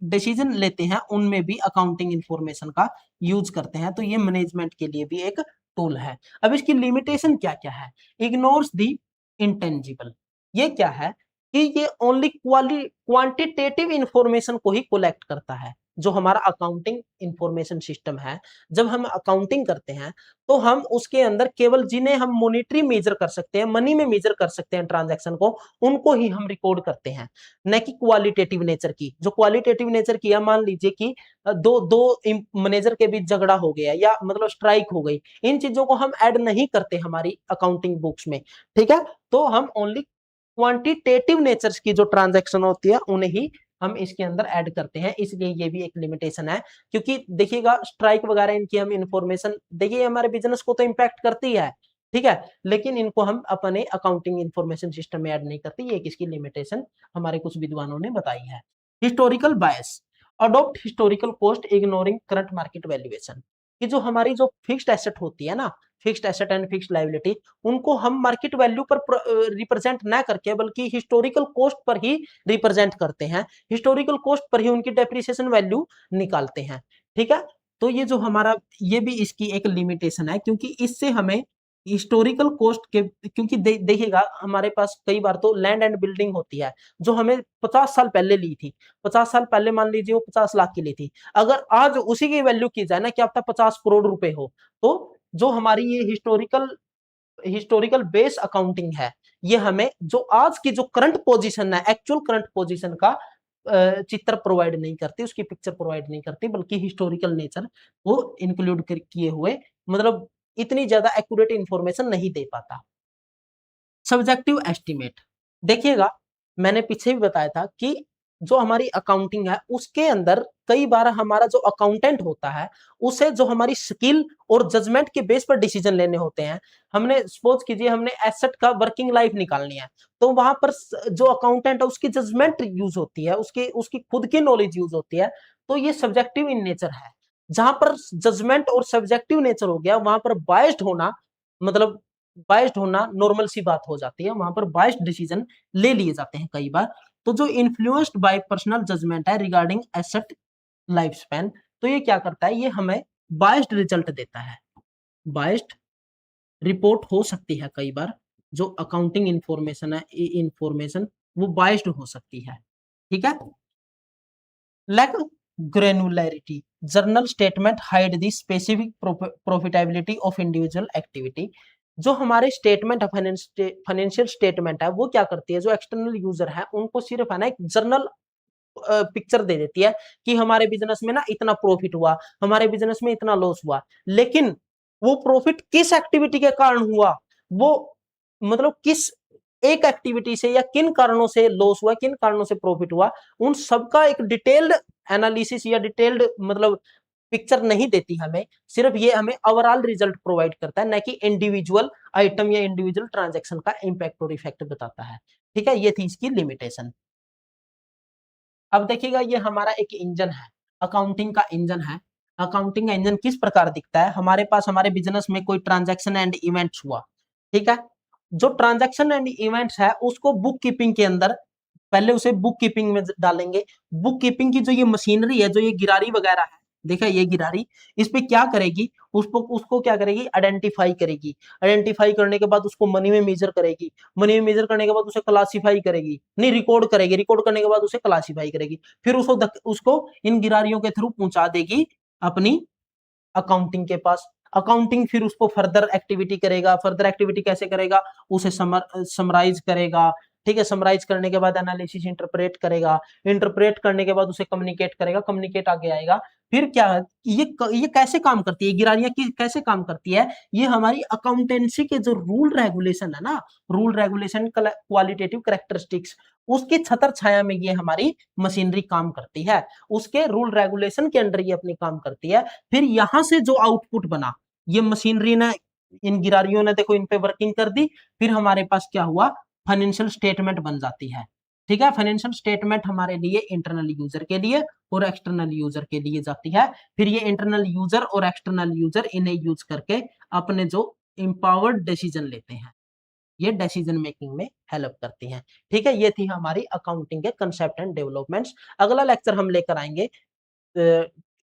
डिसीजन लेते हैं, उनमें भी अकाउंटिंग इंफॉर्मेशन का यूज करते हैं। तो ये मैनेजमेंट के लिए भी एक टूल है। अब इसकी लिमिटेशन क्या क्या है? इग्नोर्स दी इंटेंजिबल, ये क्या है कि ये ओनली क्वांटिटेटिव इंफॉर्मेशन को ही कलेक्ट करता है। जो हमारा अकाउंटिंग इंफॉर्मेशन सिस्टम है, जब हम अकाउंटिंग करते हैं तो हम उसके अंदर केवल जिन्हें हम मॉनेटरी मेजर कर सकते हैं, मनी में मेजर कर सकते हैं ट्रांजैक्शन को, उनको ही हम रिकॉर्ड करते हैं, न कि क्वालिटेटिव नेचर की। जो क्वालिटेटिव नेचर की है, मान लीजिए कि दो दो मैनेजर के बीच झगड़ा हो गया या मतलब स्ट्राइक हो गई, इन चीजों को हम ऐड नहीं करते हमारी अकाउंटिंग बुक्स में। ठीक है। तो हम ओनली क्वांटिटेटिव नेचर्स की जो ट्रांजैक्शन होती है उन्हें ही हम इसके अंदर ऐड करते हैं, इसलिए ये भी एक लिमिटेशन है। क्योंकि देखिएगा, स्ट्राइक वगैरह इनकी हम इंफॉर्मेशन, देखिए हमारे बिजनेस को तो इंपैक्ट करती है, ठीक है, लेकिन इनको हम अपने अकाउंटिंग इंफॉर्मेशन सिस्टम में ऐड नहीं करते। ये एक इसकी लिमिटेशन हमारे कुछ विद्वानों ने बताई है। Historical bias, adopt historical cost ignoring current market valuation, कि जो हमारी जो फिक्स्ड एसेट होती है ना, fixed asset and fixed liability, उनको हम मार्केट वैल्यू पर रिप्रेजेंट ना करके बल्कि हिस्टोरिकल कॉस्ट पर ही रिप्रेजेंट करते हैं, हिस्टोरिकल कॉस्ट पर ही उनकी डेप्रिसिएशन वैल्यू निकालते हैं। ठीक है। तो ये जो हमारा, ये भी इसकी एक लिमिटेशन है, क्योंकि इससे हमें हिस्टोरिकल कॉस्ट के, क्योंकि देखिएगा हमारे पास कई बार तो लैंड एंड बिल्डिंग होती है जो हमें 50 साल पहले ली थी, 50 साल पहले मान लीजिए वो 50 लाख की ली थी, अगर आज उसी की वैल्यू की जाए ना, क्या पता 50 करोड़ रुपए हो, तो जो हमारी ये हिस्टोरिकल हिस्टोरिकल बेस अकाउंटिंग है, ये हमें जो आज की जो करंट पोजीशन है, एक्चुअल करंट पोजीशन का चित्र प्रोवाइड नहीं करती, उसकी पिक्चर प्रोवाइड नहीं करती, बल्कि हिस्टोरिकल नेचर वो इंक्लूड किए हुए, मतलब इतनी ज्यादा एक्यूरेट इंफॉर्मेशन नहीं दे पाता। सब्जेक्टिव एस्टिमेट, देखिएगा मैंने पीछे भी बताया था कि जो हमारी अकाउंटिंग है उसके अंदर कई बार हमारा जो अकाउंटेंट होता है उसे जो हमारी स्किल और जजमेंट के बेस पर डिसीजन लेने होते हैं। हमने सपोज कीजिए हमने एसेट का वर्किंग लाइफ निकालनी है, तो वहां पर जो अकाउंटेंट है उसकी जजमेंट यूज होती है, उसकी उसकी खुद की नॉलेज यूज होती है। तो ये सब्जेक्टिव इन नेचर है। जहां पर जजमेंट और सब्जेक्टिव नेचर हो गया, वहां पर बायस्ड होना, मतलब बायस्ड होना नॉर्मल सी बात हो जाती है, वहां पर बायस्ड डिसीजन ले लिए जाते हैं कई बार। तो जो इन्फ्लुएंस्ड बाय पर्सनल जजमेंट है रिगार्डिंग एसेट लाइफ स्पैन, तो ये क्या करता है, ये हमें बायस्ड रिजल्ट देता है। बायस्ड रिपोर्ट हो सकती है कई बार, जो अकाउंटिंग इंफॉर्मेशन है, इंफॉर्मेशन वो बायस्ड हो सकती है। ठीक है। Lack granularity, general statement hide the specific profitability of individual activity. जो हमारे स्टेटमेंट फाइनेंशियल स्टेटमेंट है वो क्या करती है, जो एक्सटर्नल यूजर है उनको सिर्फ है ना एक जर्नल पिक्चर दे देती है कि हमारे बिजनेस में ना इतना प्रॉफिट हुआ, हमारे बिजनेस में इतना लॉस हुआ, लेकिन वो प्रॉफिट किस एक्टिविटी के कारण हुआ, वो मतलब किस एक एक्टिविटी से या किन कारणों से लॉस हुआ, किन कारणों से प्रॉफिट हुआ, उन सबका एक डिटेल्ड एनालिसिस या डिटेल्ड मतलब पिक्चर नहीं देती हमें, सिर्फ ये हमें ओवरऑल रिजल्ट प्रोवाइड करता है, न कि इंडिविजुअल आइटम या इंडिविजुअल ट्रांजैक्शन का इंपैक्ट और इफेक्ट बताता है। ठीक है। ये थी इसकी लिमिटेशन। अब देखिएगा, ये हमारा एक इंजन है, अकाउंटिंग का इंजन है। अकाउंटिंग का इंजन किस प्रकार दिखता है, हमारे पास हमारे बिजनेस में कोई ट्रांजैक्शन एंड इवेंट्स हुआ, ठीक है, जो ट्रांजैक्शन एंड इवेंट्स है उसको बुक कीपिंग के अंदर, पहले उसे बुक कीपिंग में डालेंगे। बुक कीपिंग की जो ये मशीनरी है, जो ये गिरारी वगैरह है, देखा ये गिरारी, इस पे क्या करेगी, उसको उसको क्या करेगी, आइडेंटिफाई करेगी। आइडेंटिफाई करने के बाद उसको मनी में मेजर करेगी, मनी में मेजर करने के बाद उसे क्लासिफाई करेगी, नहीं रिकॉर्ड करेगी, रिकॉर्ड करने के बाद उसे क्लासिफाई करेगी, फिर उसको इन गिरारियों के थ्रू पहुंचा देगी अपनी अकाउंटिंग के पास। अकाउंटिंग फिर उसको फर्दर एक्टिविटी करेगा, फर्दर एक्टिविटी कैसे करेगा, उसे समराइज करेगा, ठीक है, समराइज करने के बाद एनालिसिस इंटरप्रेट करेगा, इंटरप्रेट करने के बाद उसे कम्युनिकेट करेगा, कम्युनिकेट आगे आएगा। फिर क्या है, ये कैसे काम करती है गिरारियां की, कैसे काम करती है, ये हमारी अकाउंटेंसी के जो रूल रेगुलेशन है ना, रूल रेगुलेशन क्वालिटेटिव कैरेक्टरिस्टिक्स, उसकी छतर छाया में ये हमारी मशीनरी काम करती है, उसके रूल रेगुलेशन के अंडर ये अपनी काम करती है। फिर यहां से जो आउटपुट बना, ये मशीनरी ने, इन गिरारियों ने देखो इन पे वर्किंग कर दी, फिर हमारे पास क्या हुआ, फाइनेंशियल स्टेटमेंट बन जाती है। ठीक है, फाइनेंशियल स्टेटमेंट हमारे लिए इंटरनल यूजर के लिए और एक्सटर्नल यूजर के लिए जाती है। फिर ये इंटरनल यूजर और एक्सटर्नल यूजर इन्हें यूज करके अपने जो इंपावर्ड डिसीजन लेते हैं, ये डिसीजन मेकिंग में हेल्प करती हैं। ठीक है, ये थी हमारी अकाउंटिंग के कंसेप्ट एंड डेवलपमेंट्स। अगला लेक्चर हम लेकर आएंगे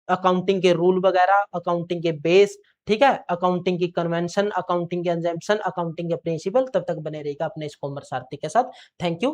अकाउंटिंग के रूल वगैरह, अकाउंटिंग के बेस, ठीक है, अकाउंटिंग की कन्वेंशन, अकाउंटिंग के एग्जाम्पशन, अकाउंटिंग के प्रिंसिपल। तब तक बने रहेगा अपने इस कॉमर्स आरती के साथ। Thank you.